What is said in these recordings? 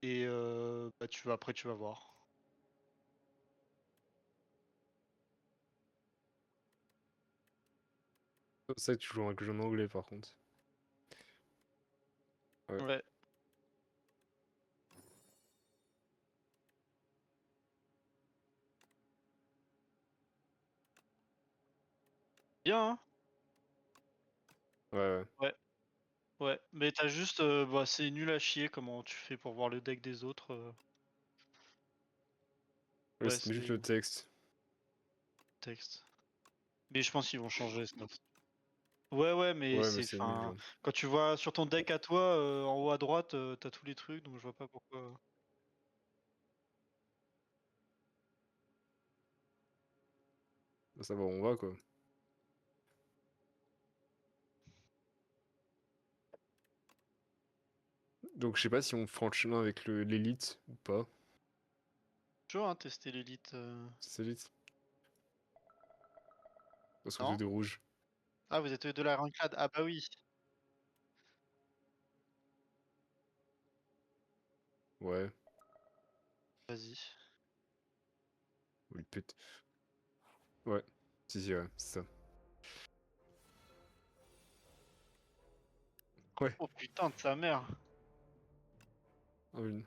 Et bah après tu vas voir. C'est ça que tu joues avec le jeu en anglais par contre. Ouais. Ouais. Bien, hein? Ouais, ouais. Ouais. Ouais. Mais t'as juste, bah c'est nul à chier comment tu fais pour voir le deck des autres. Ouais, Ouais, c'est juste c'est le texte. texte. Mais je pense qu'ils vont changer ça. Ouais, ouais, mais Ouais, mais c'est, c'est nul, enfin, genre. quand tu vois sur ton deck à toi, en haut à droite, t'as tous les trucs, donc je vois pas pourquoi. Ça va, on va quoi. Donc je sais pas si on fera le chemin avec l'élite ou pas. Toujours, hein, tester l'élite. C'est élite. Parce qu'on joue Non? des rouges. Ah, vous êtes de la rancade. Ah bah oui. Ouais, Vas-y. ou le pète. Ouais, si, ouais, c'est ça. Ouais. Oh putain de sa mère. Ah, une.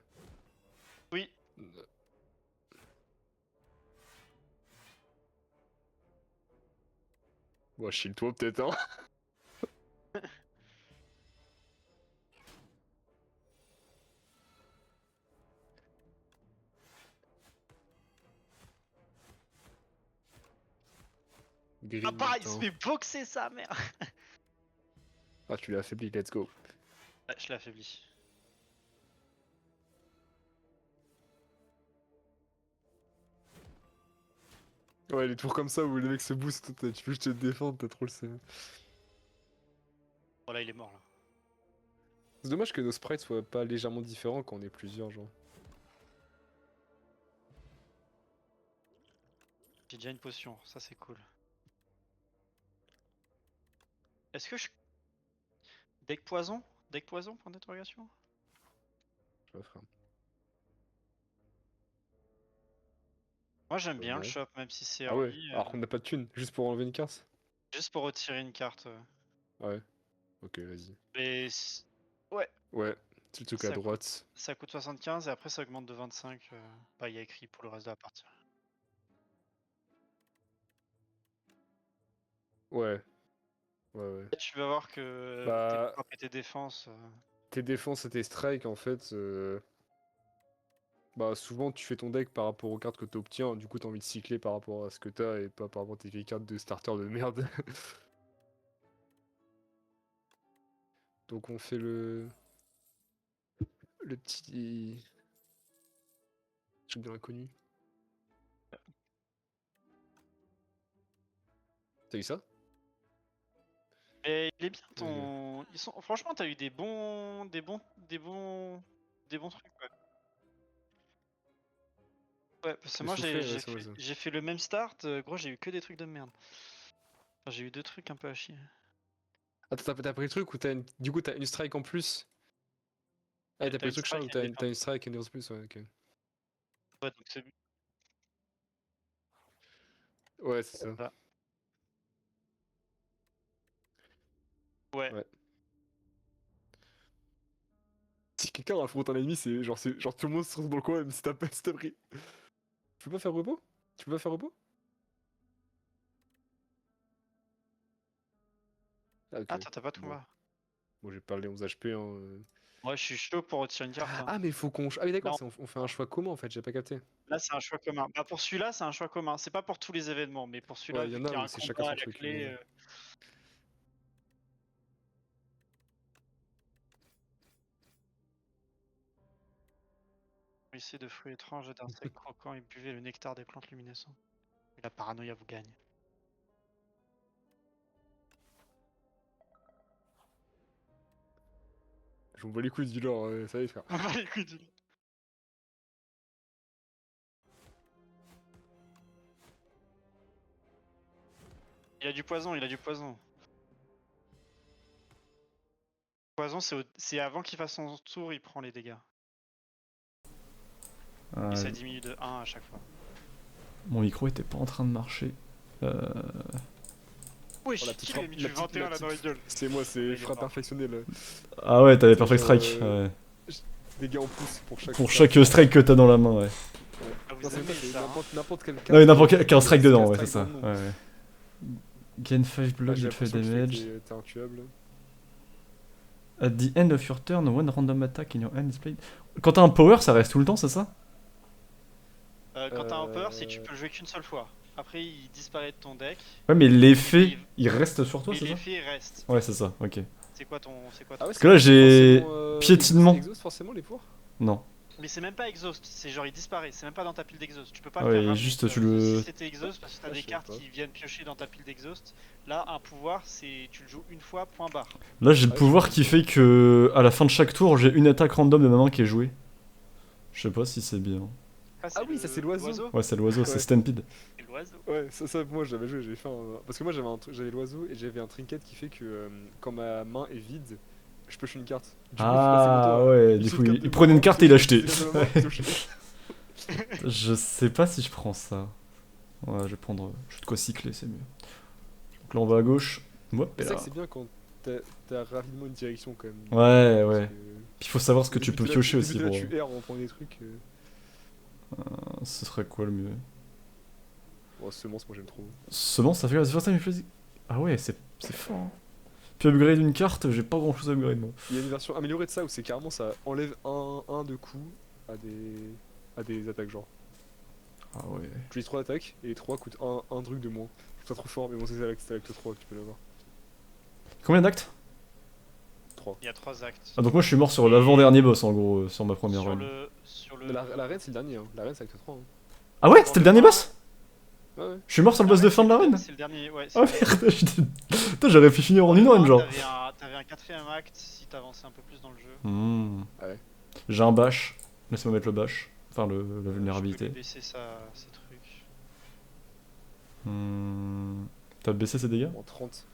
Oui. Ouais, chill-toi peut-être, hein. Ah Green bah, il se matin. fait boxer sa mère. Ah, tu l'as affaibli, let's go. Ouais, je l'ai affaibli. Ouais, les tours comme ça où les mecs se boostent, tu peux juste te défendre, t'as trop le seum. Oh là, il est mort là. C'est dommage que nos sprites soient pas légèrement différents quand on est plusieurs, genre. J'ai déjà une potion, ça c'est cool. Est-ce que je... Deck poison? Deck poison, point d'interrogation? Je vois, frère. Moi j'aime bien le Non. shop, même si c'est Ah ouais, early. alors qu'on n'a pas de thunes, juste pour enlever une carte. Juste pour retirer une carte. Ouais, ok, vas-y. Mais... Ouais, Ouais, c'est le truc à ça coûte... droite. Ça coûte 75 et après ça augmente de 25. Bah, il y a écrit pour le reste de la partie. Ouais, ouais, ouais. Et tu vas voir que tes Bah, frappes et tes défenses... tes défenses et tes strikes, en fait, bah souvent tu fais ton deck par rapport aux cartes que tu obtiens, du coup t'as envie de cycler par rapport à ce que t'as et pas par rapport à tes vieilles cartes de starter de merde. Donc on fait le petit truc de l'inconnu. T'as eu ça? Et il est bien Ok. ton... Ils sont... Franchement, t'as eu des bons... Des bons trucs, ouais. Ouais, parce que Le moi soufflet, ouais, c'est vrai ça. j'ai fait le même start, gros j'ai eu que des trucs de merde. Enfin, j'ai eu deux trucs un peu à chier. Attends, t'as pris le truc ou du coup t'as une strike en plus? Ah, t'as T'as pris le une truc Charles strike ou et une t'as défense. une strike et une défense en plus? Ouais, ok. Ouais, donc c'est... Ouais, c'est ça. Voilà. Ouais. Ouais. Si quelqu'un affronte un ennemi, c'est genre tout le monde se retrouve dans le coin même si t'as pris. Tu peux pas faire repos? Tu peux pas faire repos? Ah, ok. Ah, toi t'as pas de Bon. combat. Bon, j'ai pas les 11 HP, hein. Moi je suis chaud pour retirer une carte, hein. Ah, mais faut qu'on. Ah, oui, Là, d'accord, on fait un choix commun en fait, j'ai pas capté. là c'est un choix commun. Bah pour celui-là c'est un choix commun. C'est pas pour tous les événements, mais pour celui-là, Ouais, il y vu en a qu'il y a où un c'est chacun combat à son la truc, clé... mais. Essayez de fruits étranges et d'insectes croquants et buvez le nectar des plantes luminescentes. Et la paranoïa vous gagne. Je m'en bats les couilles du lore, ça y est, frère. Bah écoute, il a du poison, il a du poison. Poison, c'est avant qu'il fasse son tour, il prend les dégâts. Et ça diminue de 1 à chaque fois. Mon micro était pas en train de marcher. Euh... Wesh, Oh, la qui petite lui a frappe- mis la du petite- 21 là dans la gueule? C'est moi, Ouais, c'est il est frappe fort. perfectionnelle. Ah ouais, t'avais C'est Perfect genre, Strike. Ouais. Dégâts en plus pour chaque. Pour chaque strike que t'as dans la main, ouais. Ah, vous Non, c'est aimez pas, c'est ça, hein? n'importe quel Non, mais n'importe quel c'est strike dedans, ouais, c'est ça. dans le nom. Ouais. Gain 5 blood, J'ai il fait l'impression que damage. t'es intuable. At the end of your turn, one random attack in your hand is played. Quand t'as un power, ça reste tout le temps, c'est ça? Quand t'as un power, c'est que tu peux le jouer qu'une seule fois. Après, il disparaît de ton deck. Ouais, mais l'effet, il reste sur toi, Mais c'est ça? l'effet reste. Ouais, c'est ça, ok. C'est quoi ton. Ah ouais, que là, j'ai forcément, piétinement. Exhaust forcément les pouvoirs. Non. Mais c'est même pas exhaust, c'est genre il disparaît, c'est même pas dans ta pile d'exhaust. Tu peux pas Ouais, le faire ramener, juste, ça. tu le- Si c'était exhaust, parce que t'as Ah, des je sais cartes pas. qui viennent piocher dans ta pile d'exhaust. Là, un pouvoir, c'est tu le joues une fois, point barre. Là, j'ai le Ouais, pouvoir je qui sais. fait que, à la fin de chaque tour, j'ai une attaque random de ma main qui est jouée. Je sais pas si c'est bien. Ah oui, ça, c'est l'oiseau. Ouais, c'est l'oiseau, c'est Ouais. Stampede. C'est l'oiseau. Ouais, ça moi j'avais joué, j'ai fait un... Parce que moi j'avais l'oiseau et j'avais un trinket qui fait que quand ma main est vide, je pioche une carte. Du coup, je passais mon tour Ah à ouais, piocher du coup, carte il de prenait main, une carte et il piocher achetait. une carte de main, piocher. Je sais pas si je prends ça. Ouais, je vais prendre. Je vais de quoi cycler, c'est mieux. Donc là, on va à gauche. Hop, et C'est ça là. que c'est bien quand t'as rapidement une direction quand même. Ouais, Parce ouais. que- Puis il faut savoir ce que au tu début, peux t'es là- piocher au aussi début, t'es pour. là, tu erres en prenant des trucs. Ce serait quoi le mieux? Bon, semence, moi j'aime trop. Semence, ça fait la first time you play- Ah ouais, c'est fort. Hein. Puis upgrade une carte, j'ai pas grand chose à upgrade moi. Il y a une version améliorée de ça où c'est carrément ça enlève un de coups à des attaques genre. Ah ouais. Tu utilises 3 attaques et les 3 coûtent un truc de moins. Je trouve ça trop fort, mais bon, c'est avec le 3 que tu peux l'avoir. Combien d'actes? 3. Il y a 3 actes. Ah donc moi je suis mort sur l'avant-dernier boss en gros, sur ma première sur run. Mais la reine, c'est le dernier, hein. La reine, c'est avec le 3. Hein. Ah ouais, c'était le dernier boss? Ouais, ouais. Je suis mort sur le boss de fin de la run? C'est le dernier, ouais. Ah merde, j'étais- putain, j'aurais pu finir en une run genre. T'avais un quatrième acte si t'avançais un peu plus dans le jeu. Hmm. Ah ouais. J'ai un bash. Laisse-moi mettre le bash. Enfin, la Je peux vulnérabilité. lui baisser ses trucs. Hmm. T'as baissé ses dégâts? Moins 30.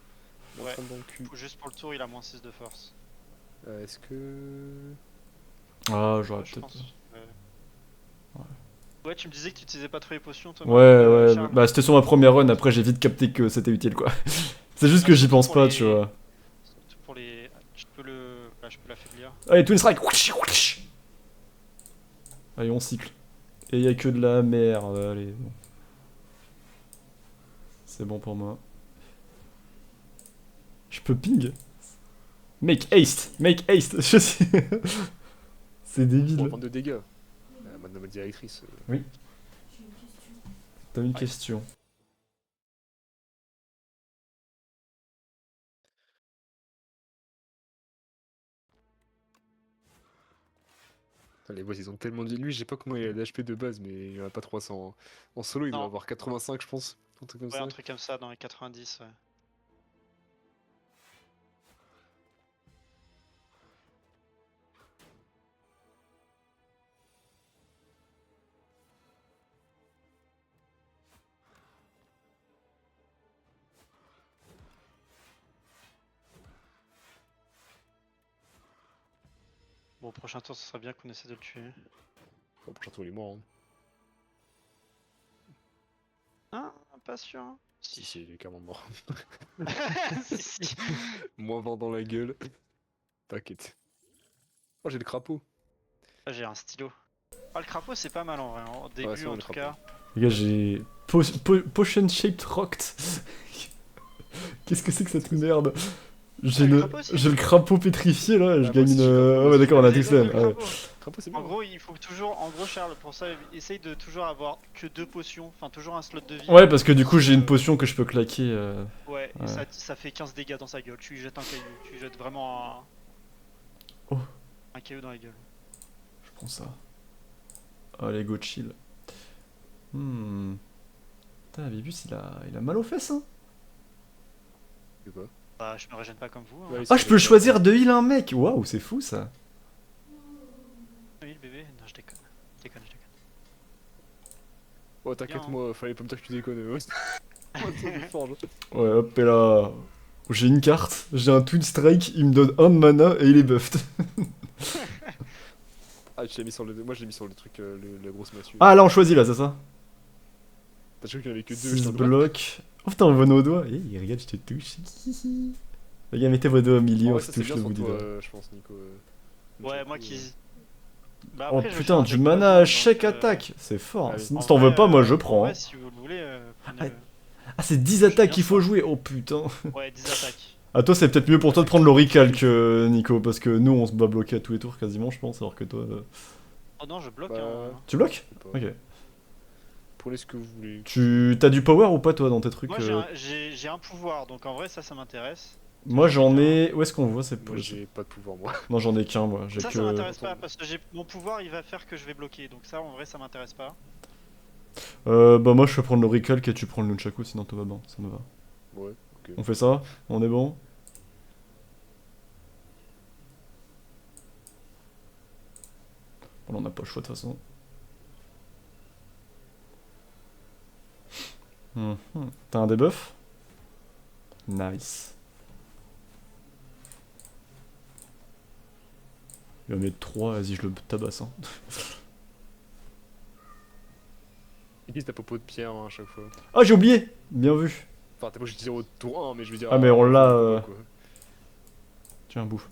Moins Ouais. 30 dans le cul. Juste pour le tour, il a moins 6 de force. Est-ce que. Ah, j'aurais Je peut-être. pense. Ouais, tu me disais que tu utilisais pas trop les potions, toi. Ouais, ouais, Charles. bah c'était sur ma première run, après j'ai vite capté que c'était utile quoi. C'est juste que j'y pense Pour pas, les- tu vois. Surtout pour les. Je peux le. Là, je peux l'affaiblir. Allez, Twin Strike! Allez, on cycle. Et y a que de la merde, allez. Bon. C'est bon pour moi. Je peux ping? Make haste! Make haste! Je sais. C'est Pour débile. prendre de dégâts. Madame la directrice. T'as une question. Putain, les boss, ils ont tellement de vie. Lui, je sais pas comment il a d'HP de base, mais il en a pas 300. Hein. En solo, il doit Non. avoir 85, je pense. Un truc comme Ouais, ça. un truc comme ça dans les 90, ouais. Bon, au prochain tour, ce serait bien qu'on essaie de le tuer. Bon, prochain tour, il est mort. Hein. Ah, pas sûr. Hein. Si, si, il est carrément mort. si, si. Moins 20 dans la gueule. T'inquiète. Oh, j'ai le crapaud. Ah, j'ai un stylo. Ah, le crapaud, c'est pas mal en vrai. Au début, c'est vrai, en le tout crapaud. cas. Les gars, j'ai. Potion Shaped Rocked. Qu'est-ce que c'est que cette merde? J'ai Ah, le le... crapaud aussi. j'ai le crapaud pétrifié là, je moi gagne aussi, une. j'ai le crapaud Ah ouais, aussi. d'accord, on a J'ai Tixlen. le Ouais. crapaud. Crapaud, c'est En bien. gros, il faut toujours, en gros, Charles, pour ça, essaye de toujours avoir que 2 potions, enfin toujours un slot de vie. Ouais, parce que du coup, j'ai une potion que je peux claquer. Ouais, et Ouais. ça fait 15 dégâts dans sa gueule. Tu lui jettes un caillou, tu lui jettes vraiment Oh. un caillou dans la gueule. Je prends ça. Allez, go chill. Putain, Vibus, il a mal aux fesses, hein. Je sais pas. Bah, je me régène pas comme vous. Hein. Ouais, Ah, c'est je peux le- choisir de heal un mec. Waouh, c'est fou ça. Oui, le bébé. Non, je déconne. Je déconne, je déconne. Oh, t'inquiète, moi, fallait pas me dire que tu déconnes. Ouais. Moi, toi, je forge. Ouais, hop, et là. J'ai une carte, j'ai un Twin Strike, il me donne 1 de mana et il est buffed. Ah, tu l'as mis sur le. Moi, je l'ai mis sur le truc, la grosse massue. Ah, là, on choisit, là, c'est ça? T'as cru qu'il y en avait que deux, 6 j'étais en mode, blocs. Oh putain, on voit nos doigts. Eh, regarde, je te touche. Les gars, mettez vos doigts au milieu, En on vrai, se ça c'est touche bien le sur bout du toi, doigt. je pense, Nico. Ouais, Nunchaku, moi qui. Bah, Oh après, je vais putain, faire un du deck mana poison, à chaque donc, attaque. C'est fort. ah oui. Sinon, en si t'en veux vrai, pas, moi je en prends. vrai, si vous le voulez, prenez-le. Ah, c'est 10 J'aime attaques bien qu'il faut ça. jouer. Oh putain. Ouais, 10 attaques. Ah, toi, c'est peut-être mieux pour toi de prendre l'Orical que Nico. Parce que nous, on se bat bloqué à tous les tours quasiment, je pense. Alors que toi. Oh non, je bloque. Bah, Hein. Tu bloques? je sais pas. Ok. Prenez ce que vous voulez. Tu t'as du power ou pas, toi, dans tes trucs Moi, j'ai un pouvoir, donc en vrai, ça m'intéresse. Moi, j'en J'en ai ai. Où est-ce qu'on voit? C'est Moi, j'ai pas de pouvoir, moi. Non, j'en ai qu'un, moi. J'ai Ça que. m'intéresse pas parce que mon pouvoir il va faire que je vais bloquer. Donc ça en vrai ça m'intéresse pas. Bah, moi, je vais prendre l'Orical et tu prends le Nunchaku, sinon tout va bien. Ça me va. Ouais, ok. On fait ça? On est bon? Bon, on n'a pas le choix de toute façon. Mhm. T'as un debuff? Nice. Il va mettre 3, vas-y, je le tabasse. Hein. Ils disent ta popo de pierre hein, à chaque fois. Ah, j'ai oublié! Bien vu. Enfin, t'as pas juste dire au tour 1, mais je veux dire. Ah, mais on l'a, quoi. Tiens, bouffe.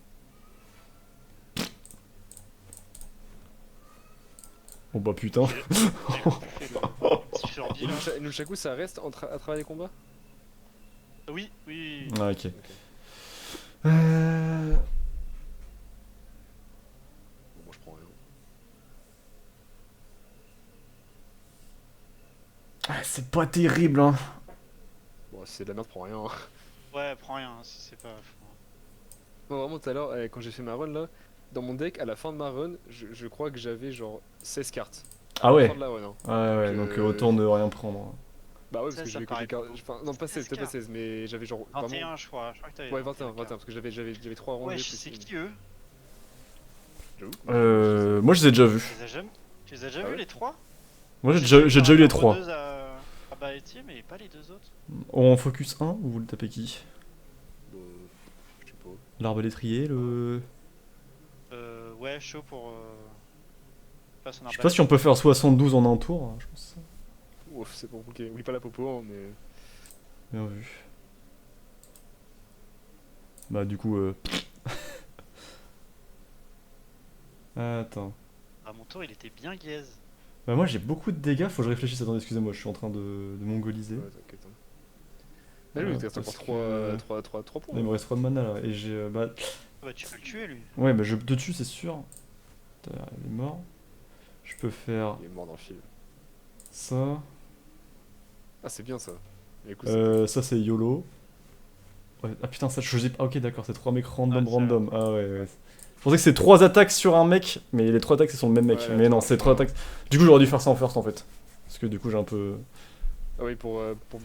Oh bah putain. Et Nunchaku, ça reste à travers les combats? Oui, oui. Ah, ok. Bon, moi, je prends rien. Ah, c'est pas terrible, hein. Bon, si c'est de la merde, prends rien. Hein. Ouais, prends rien, c'est pas. Moi, vraiment, tout à l'heure, quand j'ai fait ma run là, dans mon deck, à la fin de ma run, je crois que j'avais genre 16 cartes. Ah À la ouais. fin de la run, hein. Ouais, ouais, donc autant ne rien prendre. Bah ouais, parce Ça, que ça j'avais me que des paraît cartes. beaucoup. Enfin, non, pas 16, peut-être pas 16, mais j'avais genre. 21 je crois que t'avais. Ouais, 21, parce que j'avais 3 rangées. Ouais, plus c'est une. qui eux? J'avoue. Moi, je les ai déjà vus. Tu les as déjà Ah vus ouais les trois? Moi, j'ai déjà eu les 3. Ah bah Etier, mais pas les deux autres. On focus 1 ou vous le tapez qui? Bah, je sais pas. L'arbalétrier, le. Ouais, chaud pour. Passe un Je sais pas si on peut faire 72 en un tour, hein, je pense. Ouf, c'est bon, ok. Oublie pas la popo, hein, mais. Bien vu. Bah, du coup. Attends. Ah, mon tour il était bien gaze. Bah, moi j'ai beaucoup de dégâts, faut que je réfléchisse. Attendez, excusez-moi, je suis en train de mongoliser. Ouais, t'inquiète. Hein. Bah, lui, il te reste parce encore que- 3 points. Il me reste 3 de mana là, et j'ai. Bah, Bah, tu peux le tuer lui. ouais, bah je te tue, c'est sûr. Il est mort. Je peux faire Il est mort dans le fil. ça. Ah, c'est bien ça. Mais écoute, Ça c'est YOLO. Ouais, ah putain, ça je choisis pas. Ah, ok, d'accord, c'est 3 mecs random, Ah, ça- random. Ah ouais, ouais. Je pensais que c'est 3 attaques sur un mec, mais les 3 attaques c'est sur le même mec. Ouais, mais non, attends, c'est 3 attends. attaques. Du coup, j'aurais dû faire ça en first en fait. Parce que du coup, j'ai un peu. Ah oui,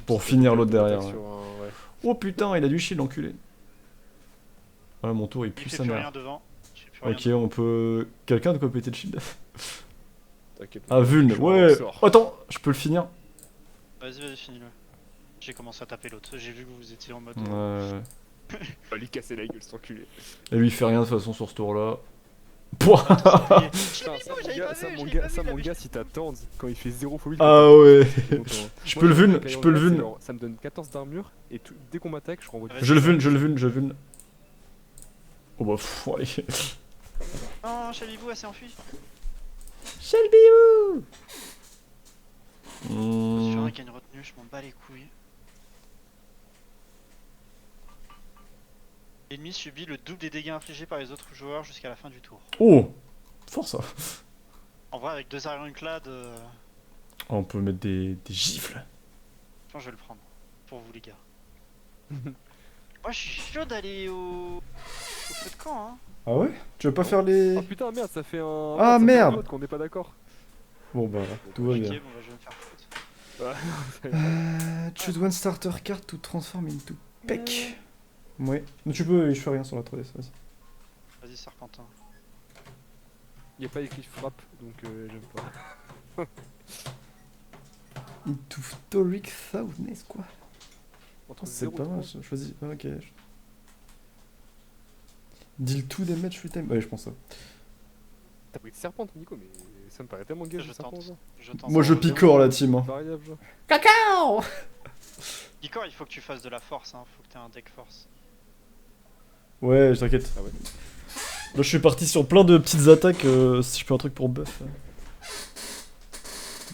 Pour finir l'autre derrière, sur un- ouais. Oh putain, il a du shield, enculé. Voilà, mon tour il Il pue fait sa plus mère. rien devant. Il fait plus rien Ok, on peut. Quelqu'un de quoi péter le shield? T'inquiète. Ah, Vuln, je suis ouais. un sort. Attends, je peux le finir? Vas-y, finis-le. J'ai commencé à taper l'autre. J'ai vu que vous étiez en mode. Ouais. Va lui casser la gueule, cet enculé. Et lui il fait rien de toute façon sur ce tour là. Pouah. Putain, ça, mon gars, si t'attends quand il fait 0 fois 8. Ah ouais. Je Moi, peux le j'ai un vuln, deck je Iron peux le Glass, vuln. alors, ça me donne 14 d'armure et dès qu'on m'attaque, je renvoie. Vas-y. Je le vuln, je le vuln, je le vuln. Oh bah pff, allez. Non, Chalibou, elle s'est enfuie. Shelby. Je suis un qui a une retenue, je m'en bats les couilles. L'ennemi subit le double des dégâts infligés par les autres joueurs jusqu'à la fin du tour. Oh, fort ça. En vrai, avec 2 Ironclad, Oh, on peut mettre des gifles. je pense que je vais le prendre. Pour vous, les gars. Moi, je suis chaud d'aller au feu de camp, hein. Ah ouais? Tu veux pas faire les. Oh putain, merde, ça fait un. Ah, ça fait merde. un vote qu'on n'est pas d'accord. Bon bah, tout va Ok, bien. bon, bah, je vais me faire foutre. Choose one starter card to transform into peck. Ouais. Mais tu peux, je fais rien sur la 3DS, vas-y. Vas-y, Serpentin. Il a pas écrit frappe, donc j'aime pas. Into Toric Soundness, quoi. Entre C'est 0 pas mal, je choisis. Ah, ok. Deal 2 damage free time. Ouais, je pense ça. T'as pris de serpent, toi, Nico, mais ça me paraît tellement gay, Je le serpent, tente. genre. Je tente. Moi je picore la team. Hein. Variable, genre. Cacao. Icor, il faut que tu fasses de la force, hein. Faut que t'aies un deck force. Ouais, t'inquiète. Ah ouais. Là je suis parti sur plein de petites attaques si je fais un truc pour buff.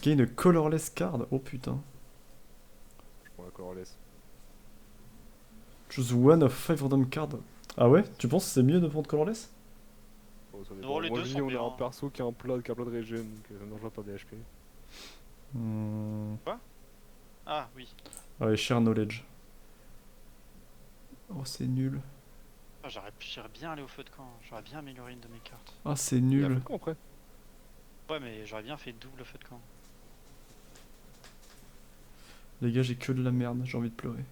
Gain a colorless card. Oh putain. Je prends la colorless. Choose one of 5 random cards. Ah ouais? Tu penses que c'est mieux de prendre colorless? Oh, ça dépend. Non, les Moi, deux je dis, sont on bien, a un hein. perso qui a un plat de régène, donc ça ne mangera pas des HP. Ah oui. Ouais, share knowledge. Oh c'est nul. Ah, j'aurais bien allé au feu de camp. J'aurais bien amélioré une de mes cartes. Ah c'est Il y a nul. le camp après. Ouais, mais j'aurais bien fait double feu de camp. Les gars, j'ai que de la merde, j'ai envie de pleurer.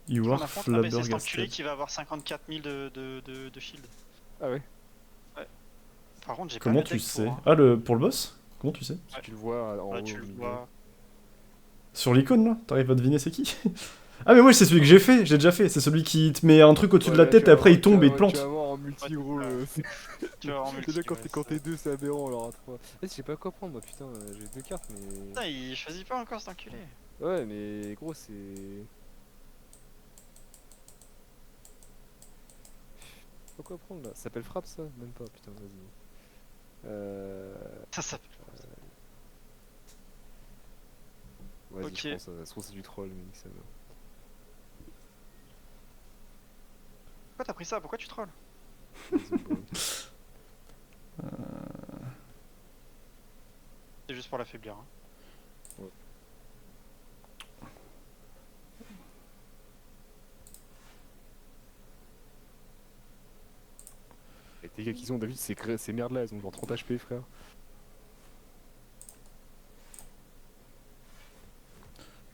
You On are affronte un BC cet enculé flabbergasted. qui va avoir 54 000 de shield. Ah ouais. Par contre, j'ai pas Comment le tu deck sais? pour, hein. Ah, pour le boss? Comment tu sais? Si Ouais. tu le vois en Ouais, haut. tu au le milieu. vois. Sur l'icône là? T'arrives à deviner c'est qui? Ah mais ouais, c'est celui que j'ai fait, j'ai déjà fait. C'est celui qui te met un truc au-dessus de la Ouais, tête tu et vas après il avoir- tombe et il tu plante. vas avoir en multi Ouais, gros. Tu vas en multi. Déjà quand ouais, quand c'est- t'es deux c'est aberrant alors à 3. Eh, je sais pas quoi prendre moi putain, j'ai deux cartes mais. Putain, il choisit pas encore cet enculé. Ouais mais gros c'est. Pourquoi prendre là? Ça s'appelle frappe ça? Même pas putain vas-y. Ça s'appelle. Vas-y Ok. je pense ça se trouve c'est du troll mais ça va. Pourquoi t'as pris ça? Pourquoi tu trolls? Vas-y, bon. C'est juste pour l'affaiblir. Hein. Et tes gars qu'ils ont David ces merdes là elles ont genre 30 HP frère.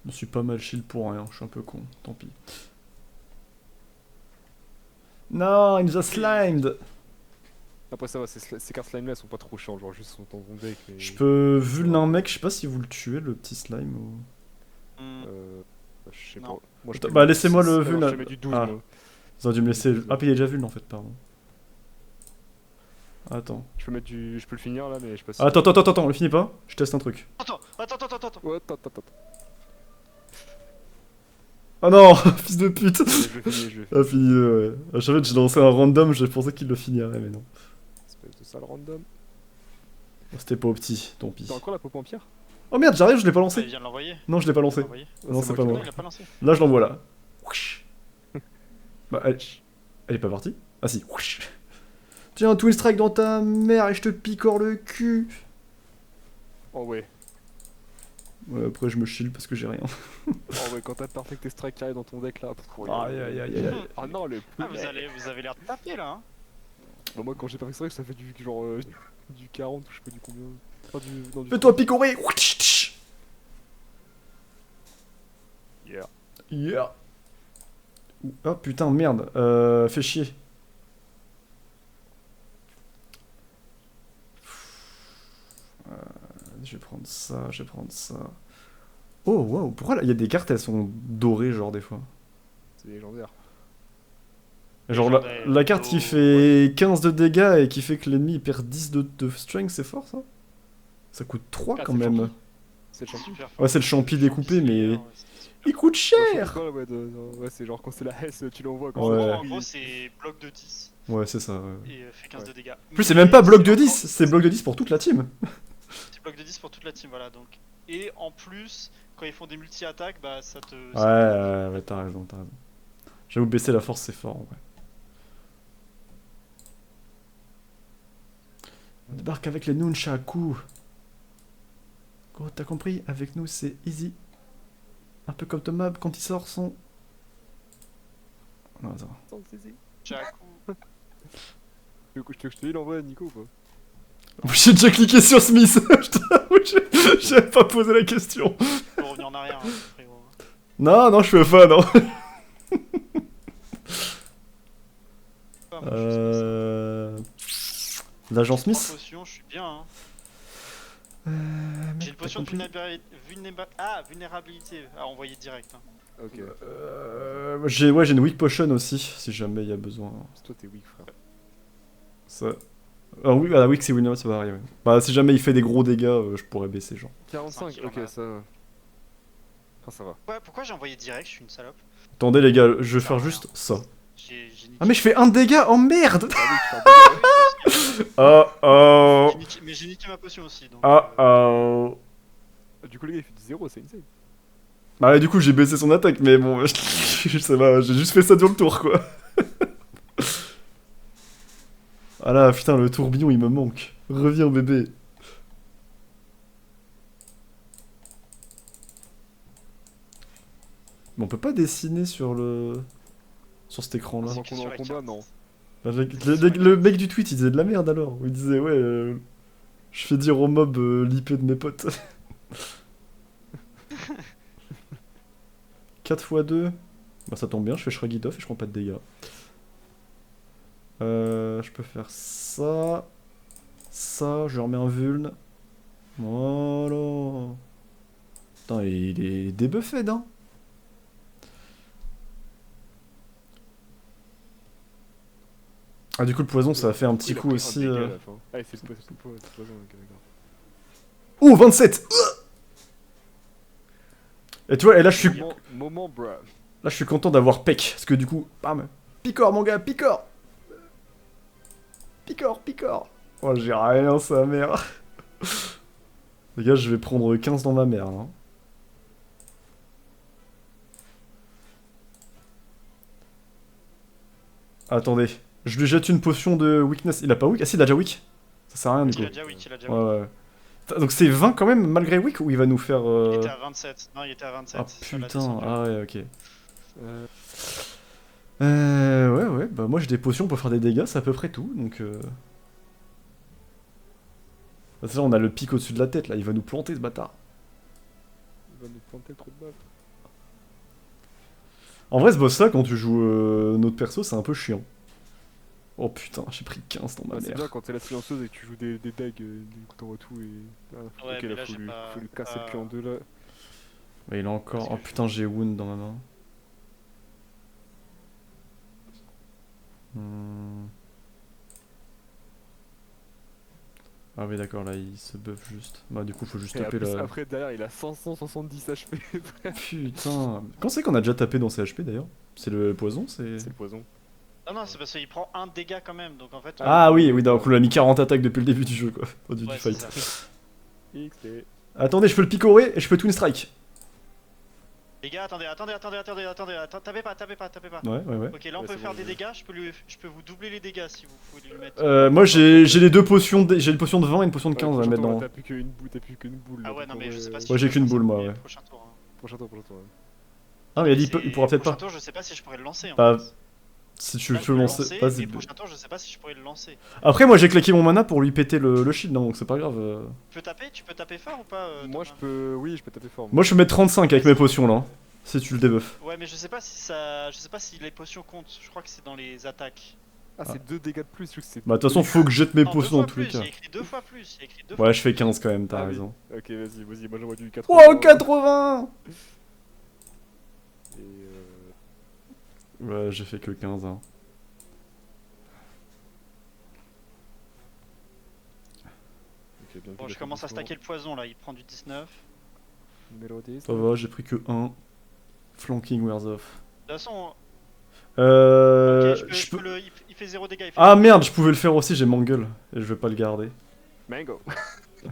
Je me suis pas mal shield pour rien, je suis un peu con, tant pis. Non, il nous a slimed! Après ça va, ces cartes slime là elles sont pas trop chiantes, genre juste sont dans ton deck mais... Je peux vuln un mec, je sais pas si vous le tuez le petit slime ou. Hmm. Je sais pas. Non. Moi, je Bah, peux- laissez-moi le alors, vuln. Je te mets du 12 Ah. moi. Ils auraient dû me laisser. Ah, puis il est déjà vuln en fait, pardon. Attends. Je peux mettre du... Je peux le finir là mais je sais pas si... Attends, le finis pas, je teste un truc. Attends. Ouais, attends. Oh non, fils de pute! Je le finis. Ah, fini, ouais. À chaque fois que j'ai lancé un random, je pensais qu'il le finirait, mais non. Espèce de sale random. C'était pas au petit, tant pis. T'as encore la pop en pierre? Oh merde, j'arrive, je l'ai pas Il lancé. vient de l'envoyer. Non, je l'ai pas Il l'a lancé. envoyé. Non, c'est pas Non, moi. il l'a pas lancé. Là, je l'envoie là. Whoosh. Bah, elle est pas partie? Ah si. Whoosh. Tiens, un twin strike dans ta mère et je te picore le cul. Oh ouais. Ouais, après, je me shield parce que j'ai rien. Oh ouais, quand t'as Perfect Strike qui arrive dans ton deck là... Aïe. Ah non, le Ah, poulet. vous avez l'air de taper là. Hein. Bah, moi quand j'ai Perfect Strike ça fait du genre... du 40 ou je sais pas du combien. Enfin, non, du Fais-toi picorer. Whoosh. Yeah. Yeah. Oh putain, merde. Fais chier. Je vais prendre ça. Oh wow, pourquoi il y a des cartes, elles sont dorées genre des fois? C'est légendaire. Genre la carte qui fait 15 de dégâts et qui fait que l'ennemi il perd 10 de strength, c'est fort ça? Ça coûte 3 Ah, quand c'est même. gentil. C'est le champion. Super. Ouais, c'est le champi découpé, mais Ouais, il coûte cher! Ouais, c'est genre quand c'est la S, tu l'envoies En quand Ouais. gros, en gros, c'est bloc de 10 Ouais, c'est ça. Ouais. et fait 15 Ouais. de dégâts. En plus, c'est même pas bloc de 10, encore- c'est bloc de 10 pour toute la team. C'est bloc de 10 pour toute la team, voilà. Donc. Et en plus, quand ils font des multi-attaques, bah ça te. Ouais, t'as raison. J'avoue, baisser la force, c'est fort en vrai. On débarque avec les nunchaku. Gros, t'as compris? Avec nous, c'est easy. Un peu comme Thomas quand il sort son. Non, attends. Jaku. Tu veux que je te dise l'envoi à Nico ou pas? J'ai déjà cliqué sur Smith. Je t'avoue, j'ai pas posé la question. Faut revenir en arrière, hein, frérot. Non, je suis fan. Non. Pas, moi, je sais L'agent pas. Trois Smith. potions, je suis bien. Hein. Mec, J'ai une t'as potion de compris? vulnérabilité à envoyer direct. Hein. Ok. J'ai ouais, j'ai une weak potion aussi, si jamais il y a besoin. Toi, t'es weak, frère. Ça... Ah oui, à la weak, c'est Winner, ça va arriver. Bah, si jamais il fait des gros dégâts, je pourrais baisser, genre. 45, Cinq, il en ok, a. ça va. Ah, ça va. Ouais, pourquoi j'ai envoyé direct? Je suis une salope. Attendez, les gars, je vais Ça faire va, juste ça. J'ai niqué. Ah, mais je fais un dégât, oh merde! Ah oui, tu fais un dégât. Oh oh! Mais j'ai niqué ma potion aussi. Donc, Oh oh! Du coup, les gars, il fait du 0, c'est insane. Bah, ouais, du coup, j'ai baissé son attaque, mais bon, ça va, j'ai juste fait ça sur le tour, quoi. Ah là, putain, le tourbillon, il me manque. Reviens, bébé. Mais on peut pas dessiner sur le... sur cet écran-là. Pendant que qu'on est sur en la combat, carte. non. Le mec du tweet, il disait de la merde alors. Il disait, ouais, je fais dire au mob l'IP de mes potes. 4 x 2. Bah, ça tombe bien, je fais Shrug It Off et je prends pas de dégâts. Je peux faire ça. Ça, je remets un vuln. Voilà. Putain, il est débuffé, hein. Ah, du coup, le poison, ça a fait un petit Il a coup pris un aussi. dégât à la fin. Ah, il fait le poison, ok, d'accord. Oh, 27! Et tu vois, et là, je suis. Moment, bruh. Là, je suis content d'avoir Peck. Parce que du coup, bam. Picor, mon gars, Picor! Picor, Picor! Oh, j'ai rien, sa mère. Les gars, je vais prendre 15 dans ma mère, là. Attendez. Je lui jette une potion de weakness. Il a pas weak? Ah si, il a déjà weak. Ça sert à rien, du Il coup. a déjà weak, il a déjà Ouais, weak. ouais. Donc c'est 20 quand même, malgré weak, ou il va nous faire... Il était à 27. Non, il était à 27. Ah ça l'a putain, descendu. ah ouais, ok. Euh, Ouais, bah moi j'ai des potions pour faire des dégâts, c'est à peu près tout, donc... Bah, c'est là, on a le pic au-dessus de la tête, là, il va nous planter, ce bâtard. il va nous planter trop de balles. En vrai, ce boss-là, quand tu joues notre perso, c'est un peu chiant. Oh putain, j'ai pris 15 dans ma Ah, c'est mère. bien quand t'es la silencieuse et que tu joues des dagues, du coup t'envoies tout et... Ah, Ouais, ok, mais là, là, j'ai faut lui casser pas- le cul en deux, là. Ouais, il a encore... Parce que Oh putain, j'ai wound dans ma main. Hmm. Ah oui, d'accord, là, il se buff juste. Bah du coup, faut juste Et taper plus, la... après, derrière, il a 570 HP. Putain. Quand c'est qu'on a déjà tapé dans ses HP, d'ailleurs? C'est le poison, c'est... C'est le poison. Non, non, c'est parce qu'il prend un dégât quand même. Donc en fait. Ah oui, oui, donc on a mis 40 attaques depuis le début du jeu, quoi. Au début Ouais, du c'est fight. ça. XP. Attendez, je peux le picorer et je peux twin strike. Les gars, attendez, tapez pas. Ouais. Ok, là on Ouais, peut c'est faire bon, des je- dégâts, je peux vous doubler les dégâts si vous pouvez lui mettre. Moi j'ai les deux potions, j'ai une potion de 20 et une potion de 15 à mettre dans... T'as plus qu'une boule. Ah là, ouais, non, donc, mais je sais pas si. Ouais, je j'ai peux qu'une faire ça, boule, moi, mais ouais. Prochain tour. Hein. Prochain tour, ouais. Ah mais il C'est- pourra peut-être prochain pas. tour, je sais pas si je pourrais le lancer. En Bah, fait. si tu Là, veux je peux le le lancer, vas-y. et prochain tour, je sais pas si je pourrais le lancer. Après moi j'ai claqué mon mana pour lui péter le shield, donc c'est pas grave. Tu peux taper fort ou pas Moi, je Thomas peux. Oui, je peux taper fort. Moi je peux mettre 35 avec mes potions là, hein, si tu le debuffes. Ouais, mais je sais pas si ça. Je sais pas si les potions comptent. Je crois que c'est dans les attaques. Ah, c'est 2 dégâts de plus, je trouve que c'est. Bah de toute façon faut que je jette mes Non, potions deux dans fois tous les plus, cas. Il y a écrit 2 fois plus. Il y a écrit 2 fois Ouais, je fais 15 quand même, t'as Ah oui. raison. Ok, vas-y, moi j'envoie du 80. Wow, 80! Et Ouais, j'ai fait que 15, hein. Ok, bien vu, Bon, il a je fait commence à doucement. stacker le poison là, il prend du 19. Numéro 10. Ça va, j'ai pris que 1. Flanking wears off. De toute façon, Euh... ok, je peux... il fait 0 dégâts. Ah merde, je pouvais le faire aussi, j'ai Mangle. Et je vais pas le garder. Mango.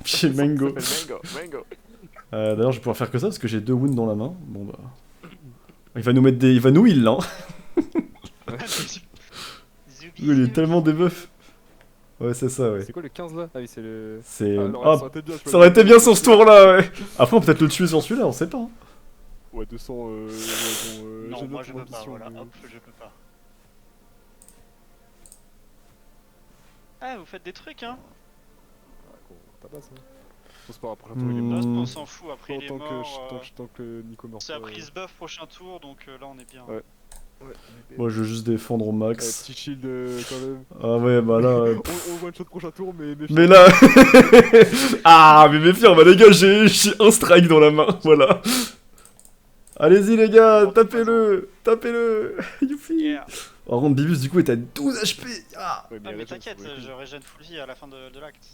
J'ai Mango. Ça s'appelle Mango. D'ailleurs, je vais pouvoir faire que ça parce que j'ai 2 wounds dans la main. Bon bah. Il va nous mettre des. Il va nous heal là. Hein. Il est tellement debuff. Ouais, c'est ça, ouais. C'est quoi le 15 là? Ah oui, c'est le. C'est. Ah, alors, Ah, ça aurait été bien, je peux ça aurait le- été bien sur ce tour là, ouais. Après, on peut peut-être le tuer sur celui-là, on sait pas. Hein. Ouais, 200. Non, moi je peux pas, voilà, hop, je peux pas. Ah, vous faites des trucs, hein. Tabasse, hein. C'est pas grave, prochain tour il est Hmm. mort. Là, on s'en fout, après il est Tant mort. tant que Nico meurt. C'est à pas, prise buff prochain tour, donc là on est bien. Ouais. Ouais. Moi, je veux juste défendre au max. Petit shield quand même. Ah ouais, bah là. On one shot prochain tour, mais. Mais là. Ah, mais méfiant, bah les gars, j'ai un strike dans la main, voilà. Allez-y les gars, Oh, tapez-le. Tapez-le. Youpi. Yeah. Par contre, Bibus, du coup, est à 12 HP. Ah. Ouais, Ah, mais régène, t'inquiète, c'est je régène full vie à la fin de l'acte.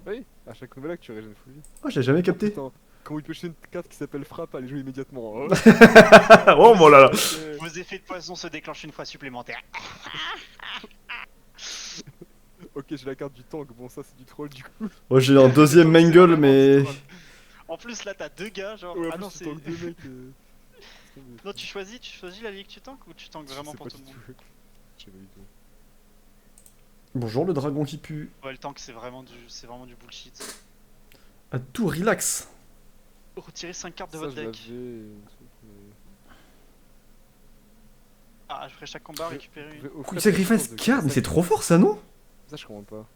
Oui, à chaque nouvel acte, tu régènes full vie. Oh, j'ai jamais capté. Putain, comment il peut jeter une carte qui s'appelle frappe, allez jouer immédiatement. Hein. Oh, mon là là. Vos effets de poison se déclenchent une fois supplémentaire. Ok, j'ai la carte du tank, bon ça c'est du troll du coup. Moi, j'ai un deuxième C'est mangle, vraiment mais. du troll. En plus, là, t'as deux gars, genre. Ouais, Ah en non, plus, c'est. tu tankes deux mecs. Non, tu choisis la ligue que tu tankes ou tu tankes vraiment pour tout le monde? Je sais pas du tout. Bonjour, le dragon qui pue. Ouais, le tank, c'est vraiment du bullshit. À tout relax. Retirez 5 cartes de Ça, votre je deck. l'avais, Ah, je ferai chaque combat récupérer une. Coup de sacrifice card, mais c'est trop fort ça, non? Ça, je comprends pas.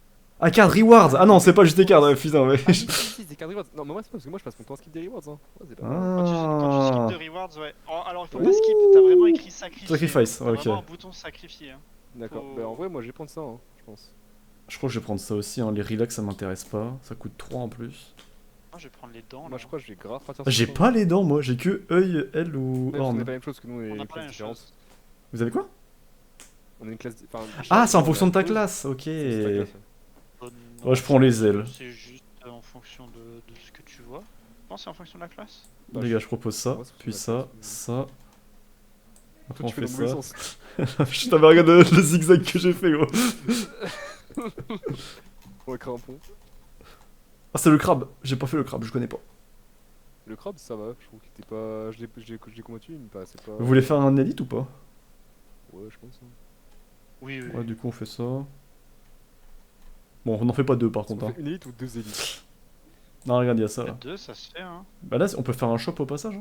Ah, card rewards. Ah non, c'est pas juste des cartes, ouais, putain, ouais. Ah, si, c'est card rewards. Non, mais moi, c'est pas parce que moi je passe mon temps à skip des rewards. Hein. Ouais, c'est pas mal. Quand tu Ah. skip de rewards, ouais. Oh, alors, il faut pas skip, t'as vraiment écrit sacrifier. Sacrifice, T'as ouais, ok. vraiment un bouton sacrifier. Hein. D'accord, Faut- bah en vrai, moi je vais prendre ça, hein, je pense. Je crois que je vais prendre ça aussi, hein. Les relax ça m'intéresse pas. Ça coûte 3 en plus. Moi, je vais prendre les dents. Moi, là. je crois que je vais grave partir Ah, j'ai sur pas les dents, moi. J'ai que œil, L ou Ouais, parce qu'on horn. est pas la même chose que nous, on est On a une pas la classe même différente. chose. Vous avez quoi? On est une classe. Enfin, Ah, c'est en chacun, fonction de ta on a une classe, ok. classe, c'est ta classe, ouais. Non, Ouais, je prends les c'est- ailes. C'est juste en fonction de ce que tu vois. Je pense que c'est en fonction de la classe. Bah, Les gars, je propose ça, moi, c'est puis la ça, classe, ça. Après, Toi, on tu fais fait dans le mauvais ça. sens. Putain, mais regarde le zigzag que j'ai fait, gros. On va créer un pont. Ah, c'est le crabe. J'ai pas fait le crabe, je connais pas. Le crabe, ça va, je trouve qu'il était pas. Je l'ai combattu, mais pas. C'est pas. Vous voulez faire un élite ou pas? Ouais, je pense. Hein. Oui, oui. Ouais, du coup, on fait ça. Bon, on en fait pas deux par Est-ce qu'on contre. Hein. fait une élite ou deux élites? Non, regarde, il y a ça là. 2, ça se fait, hein. Bah là, on peut faire un shop au passage. Hein.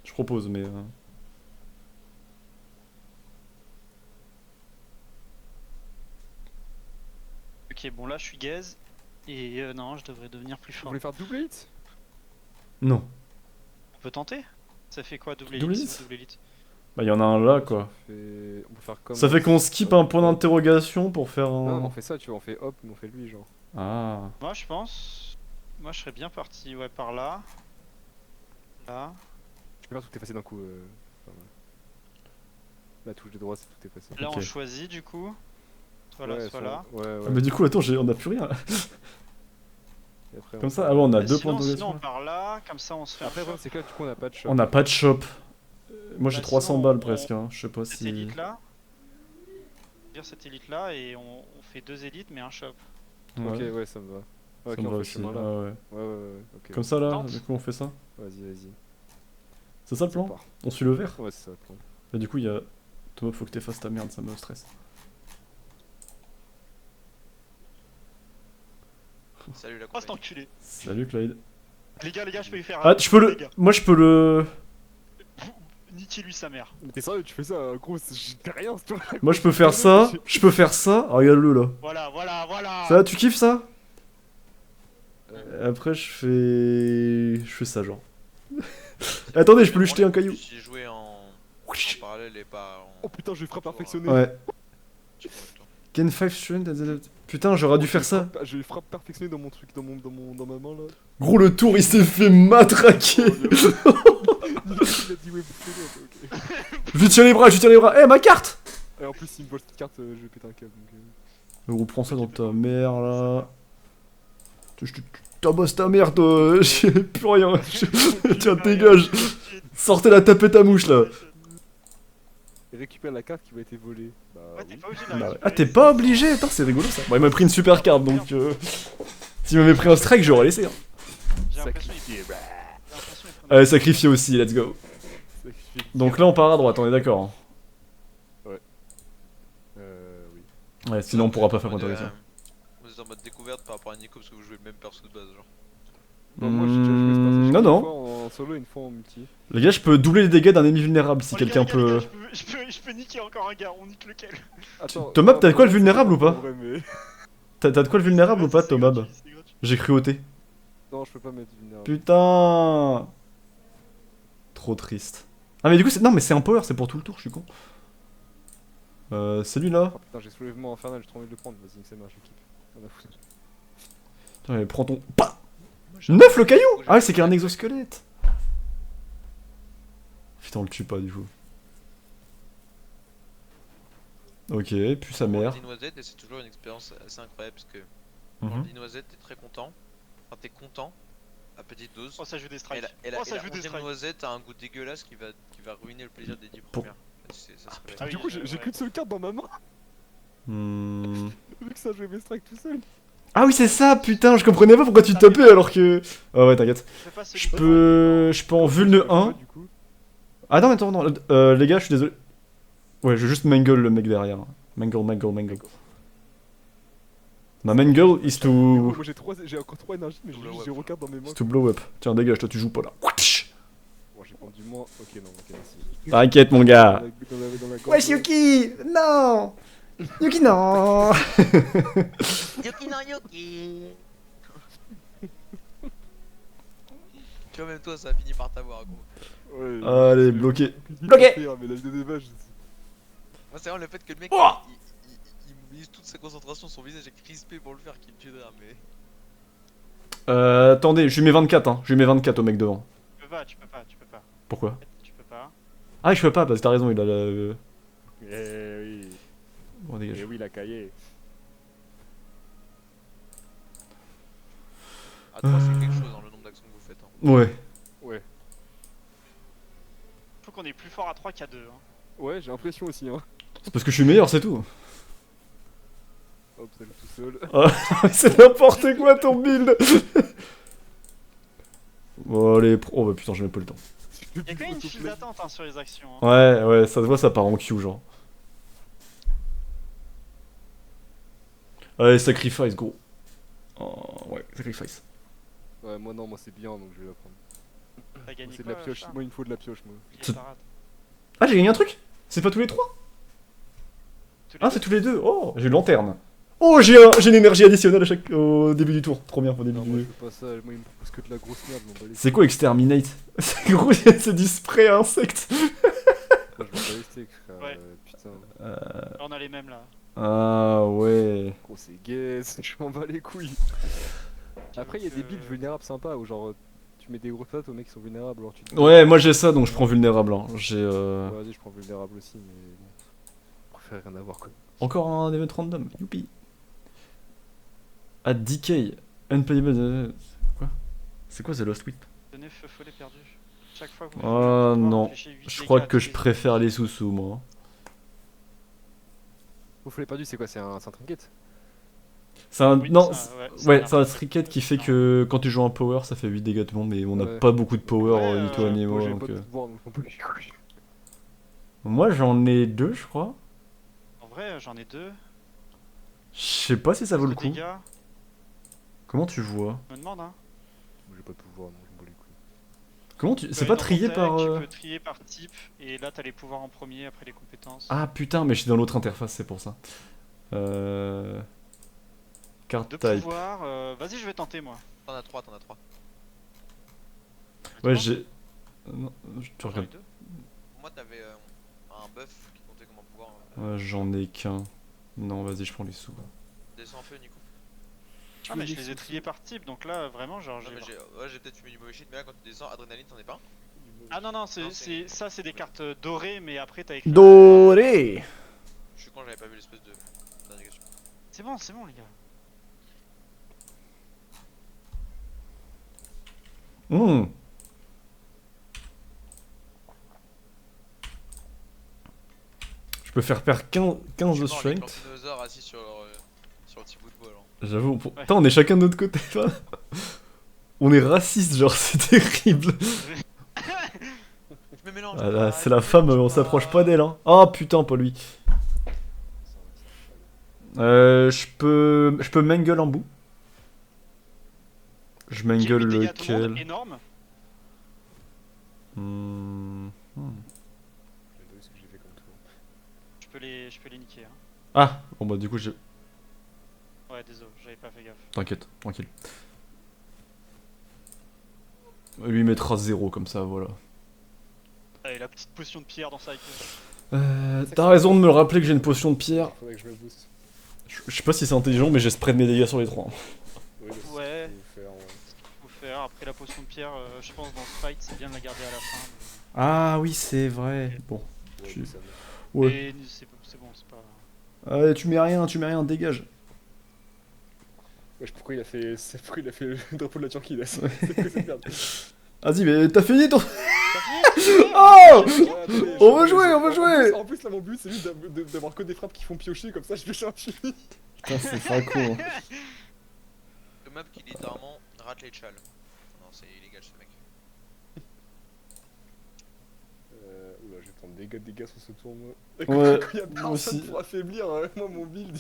Je propose, mais. Ok, bon, là, je suis gaze. Et non, je devrais devenir plus Vous fort. voulez faire double élite? Non. On peut tenter? Ça fait quoi, double Double élite? élite C'est où, double élite? Bah, il y en a un là quoi. On peut faire comme. Ça fait qu'on skip un point d'interrogation pour faire Non, un. on fait ça, tu vois, on fait hop, mais on fait lui, genre. Ah. Moi, je pense. Moi, je serais bien parti, ouais, par là. Là. Je peux faire tout effacer d'un coup. Enfin, ouais. La touche de droite, c'est tout effacé. Là, Ok. on choisit, du coup. Soit là, Ouais, soit là. Ouais, ouais. Ah, mais du coup, attends, on a plus rien. Et après, Comme on ça, fait- ah bon, on a Bah, deux sinon, points sinon, d'interrogation. on part là, comme ça, on se fait Après, un ouais, shop. c'est que là, du coup, on a pas de shop. On n'a pas de shop. Moi j'ai Bah, 300 sinon, balles on- presque, hein. Je sais pas Cette si. élite là. Dire cette élite là et on fait 2 élites mais un shop. Ok, Ouais, ouais, ça me va. ça Ok, me on va fait aussi. ce chemin là. Ah ouais. Ouais, ok. Comme ça là, Tente. du coup on fait ça. Vas-y, vas-y. C'est ça le Ça plan? part. On suit le vert? Ouais, c'est ça le plan. Et du coup, il y a. Thomas, faut que t'effaces ta merde, ça me stresse. Salut la Oh, c'est compagnie. enculé. Salut Clyde. Les gars, je peux lui faire. Ah, tu peux les le. gars. Moi je peux le. Niquez-lui sa mère. Mais t'es sérieux, tu fais ça, gros, je fais rien, c'est toi. Moi je peux faire ça. Je peux faire ça. Ah, regarde-le là. Voilà. Ça, tu kiffes ça? Euh, Après, je fais ça, genre. Attendez, je peux lui jeter un caillou. J'ai joué en parallèle et pas en. Oh putain, je vais frappe perfectionner. Ouais. Tu vois, toi. Gain 5 strength. Putain, j'aurais dû faire ça. Je vais frappe perfectionner dans mon truc, dans ma main là. Gros, le tour, il s'est fait matraquer. Il a dit ouais, bouffez-le, ok. Je lui tiens les bras, je lui tiens les bras. Eh, ma carte! Et en plus, s'il me vole cette carte, je vais péter un câble. Donc, Gros, prends ça dans ta mère là. Je tabasse ta mère, toi. J'ai plus rien. Tiens, dégage. Sortez la tapette à mouche là. Et récupère la carte qui va être volée. Bah, Ouais, t'es oui. pas obligé de Bah la ouais. récupérer. Ah, t'es pas obligé. Attends, c'est rigolo ça. Bon, il m'a pris une super carte donc. S'il m'avait pris un strike, j'aurais laissé. Hein. J'ai l'impression Sacrifié, bah. qu'il prend- Allez, sacrifié aussi, let's go. Sacrifié. Donc là, on part à droite, on est d'accord. Hein. Oui. Ouais, sinon on pourra pas faire Vous êtes en mode, interrogation. Vous êtes en mode découverte par rapport à Nico parce que vous jouez le même perso de base, genre. Bon, moi, j'ai déjà joué ce personnage Non, une non. fois en solo et une fois en multi. Les gars, je peux doubler les dégâts d'un ennemi vulnérable si Oh, les quelqu'un gars, les gars, peut. je peux niquer encore un gars, on nique lequel? Attends, Thomas, non, t'as non, quoi, le c'est vulnérable pas ou pas vrai, mais- T'as de quoi le vulnérable ou pas, C'est Thomas? gratuit, c'est gratuit. J'ai cru ôter. Non, je peux pas mettre vulnérable. Putain. Trop triste. Ah, mais du coup, c'est. Non, mais c'est un power, c'est pour tout le tour, je suis con. Celui-là. Oh putain, j'ai soulèvement infernal, j'ai trop envie de le prendre. Vas-y, c'est marche, j'équipe. On a foutu. Putain, mais prends ton. Pas 9 le caillou. Ah, ouais, c'est qu'il y a un exosquelette. on le tue pas du coup. Ok, puis sa On mère. dit noisette et c'est toujours une expérience assez incroyable parce que Mhm. quand on dit noisette, t'es très content. Enfin, t'es content à petite dose. Oh, ça joue des Et strikes. la Oh, ça joue des 11e strikes. noisette a un goût dégueulasse qui va ruiner le plaisir des 10 Pour- premières. Ça se réveille. Ah oui, Du coup, j'ai ouais. qu'une seule carte dans ma main. Hmm. Vu que ça, je vais mes strikes tout seul. Ah oui, c'est ça, putain, je comprenais pas pourquoi tu tapais alors que. Ah ouais, t'inquiète. Je fais pas celui Je qui peux. Je peux en vulne Je fais 1. quoi, du coup Ah non, attends, non. Les gars, je suis désolé. Ouais, je vais juste mangle le mec derrière. Mangle. Ma main goal is to. Moi j'ai encore 3 énergies, mais j'ai Double juste web. 0 cartes dans mes mains. is to blow up. Tiens, dégage, toi tu joues pas là. Bon, j'ai pendu moins. Ok, non, ok, merci. T'inquiète, mon gars. Dans la gorge. Wesh, Yuki. Non. Yuki, non. Yoki no Yoki. Tu vois, même toi, ça a fini par t'avoir, gros. Ouais, Allez, j'ai- bloqué. j'ai Bloqué. fait, mais la vidéo des vaches, Moi, c'est vraiment le fait que le mec Oh il mobilise toute sa concentration, son visage est crispé pour le faire qui me tue de rire, mais. Attendez, je lui mets 24, hein. Je lui mets 24 au mec devant. Tu peux pas. Pourquoi? Tu peux pas. Ah, je peux pas, parce que t'as raison, il a la. Eh oui, Bon, dégage. eh oui, la cahier. À 3, c'est quelque chose dans le nombre d'actions que vous faites. Hein. Ouais. Ouais, Faut qu'on est plus fort à 3 qu'à 2. Hein. ouais, j'ai l'impression aussi, hein. C'est parce que je suis meilleur, c'est tout. Hop, ça joue tout seul. C'est n'importe quoi ton build. Bon, allez, oh bah putain, j'ai même pas le temps. Y'a quand même une file d'attente hein, sur les actions. Hein. Ouais, ça se voit, ça part en queue, genre. Allez, sacrifice, gros. Oh, ouais, sacrifice. Ouais, moi non, moi c'est bien, donc je vais la prendre. T'as gagné C'est de quoi, la pioche, Charles moi il me faut de la pioche, moi. Pilier parade. Ah, j'ai gagné un truc? C'est pas tous les trois? Tous les Ah, deux. c'est tous les deux. Oh, j'ai une lanterne. Oh, j'ai une énergie additionnelle au début du tour. Trop bien, au début Non, du moi je fais pas ça, moi il me propose que de la grosse merde, je m'en bats les C'est quoi Exterminate? C'est gros, c'est du spray à insectes. steaks. Moi je m'en bats les steaks, frère. Ouais. Putain. Là, on a les mêmes là. Ah ouais. Gros, c'est gaze, je m'en bats les couilles. Après, il y a des builds vulnérables sympas où genre tu mets des grosses pattes aux mecs qui sont vulnérables, alors tu te dis, Ouais, moi j'ai ça, donc je prends vulnérable. Hein. J'ai ouais, vas-y, je prends vulnérable aussi, mais bon. Je préfère rien avoir quoi. encore un event random. Youpi. At Decay. Unplayable. Quoi? C'est quoi The Lost Whip? Tenez feu follet perdu. Chaque fois que vous Oh faites un non. réfléchissez 8 Je dégâts crois à que tous je les- préfère les sous-sous, moi. Au foulé perdu, c'est quoi? C'est un trinket? C'est un. Oui, Non, c'est un- ouais, ouais, un c'est un arc. tricket qui fait que quand tu joues un power, ça fait 8 dégâts à tout le monde, mais on n'a Ouais. pas beaucoup de power, Ouais, ni toi ni Moi moi. j'ai Donc, pas de pouvoir, donc je m'en bats les couilles. moi j'en ai 2, je crois. En vrai, j'en ai 2. Je sais pas si ça vaut le coup. Dégâts, Comment tu vois? je me demande hein. Moi j'ai pas de pouvoir, donc je m'en bats les couilles. Comment tu. Tu C'est peux pas aller dans trié ton par. deck, Tu peux trier par type, et là t'as les pouvoirs en premier, après les compétences. Ah putain, mais je suis dans l'autre interface, c'est pour ça. Card Deux type. pouvoirs, vas-y, je vais tenter moi. T'en as 3, t'en as 3. Ouais, j'ai. Non, tu J'en ai regardes. deux. Moi, t'avais un buff qui comptait comme un pouvoir. J'en ai qu'un. Non, vas-y, je prends les sous. Descends un peu, Nico. Ah, mais je les ai triés par type, donc là vraiment, genre. Non, mais j'ai peut-être fumé du mauvais shit, mais là, quand tu descends, adrénaline, t'en es pas. Ah non, non, Non, c'est- ça c'est des cartes dorées, mais après t'as écrit. Doré! Je suis con, j'avais pas vu l'espèce de d'indication. C'est bon, les gars. Je peux faire perdre 15 de Je suis mort, les strength. dinosaures assis sur le petit bout de bois, là. J'avoue, Ouais. putain, on est chacun de notre côté là. On est raciste, genre, c'est terrible. Je me mélange. Ah là, c'est la femme, on s'approche pas d'elle, hein. Oh putain, pas lui. Je peux mangle en bout. Je J'ai mangle 8 dégâts à tout le monde, lequel? énorme. Hmm. Je vais donner ce que j'ai fait comme tour. Je peux les niquer. Hein. Ah, bon bah du coup j'ai... Ouais, désolé, j'avais pas fait gaffe. T'inquiète, tranquille. Lui mettra 0 comme ça, voilà. Allez, la petite potion de pierre dans sa queue. T'as raison de me rappeler que j'ai une potion de pierre. Faudrait que je me booste. Je sais pas si c'est intelligent, mais j'ai spread mes dégâts sur les 3. Oui, bah, c'est Ouais. ce qu'il faut faire, ouais. Faut faire. Après la potion de pierre, je pense dans ce fight, c'est bien de la garder à la fin. Ah oui, c'est vrai. Bon. Ouais, Tu- mais ça va. Ouais. Mais c'est bon, c'est pas. Allez, tu mets rien, dégage. Wesh, pourquoi il a fait le drapeau de la Turquie là? C'est quoi cette merde? Vas-y, mais t'as fini ton. Oh Oh Ouais, attendez, On veut je- jouer, on veut en jouer. plus- En plus, là, mon but, c'est juste d'avoir que des frappes qui font piocher, comme ça, je fais un fini. Putain, c'est pas cool. Le map qui littéralement rate les chals. Non, c'est illégal ce mec. Oula, je vais prendre dégâts sur ce tour, moi. Ouais, Quand il y a moi aussi. personne pour affaiblir, moi, mon build,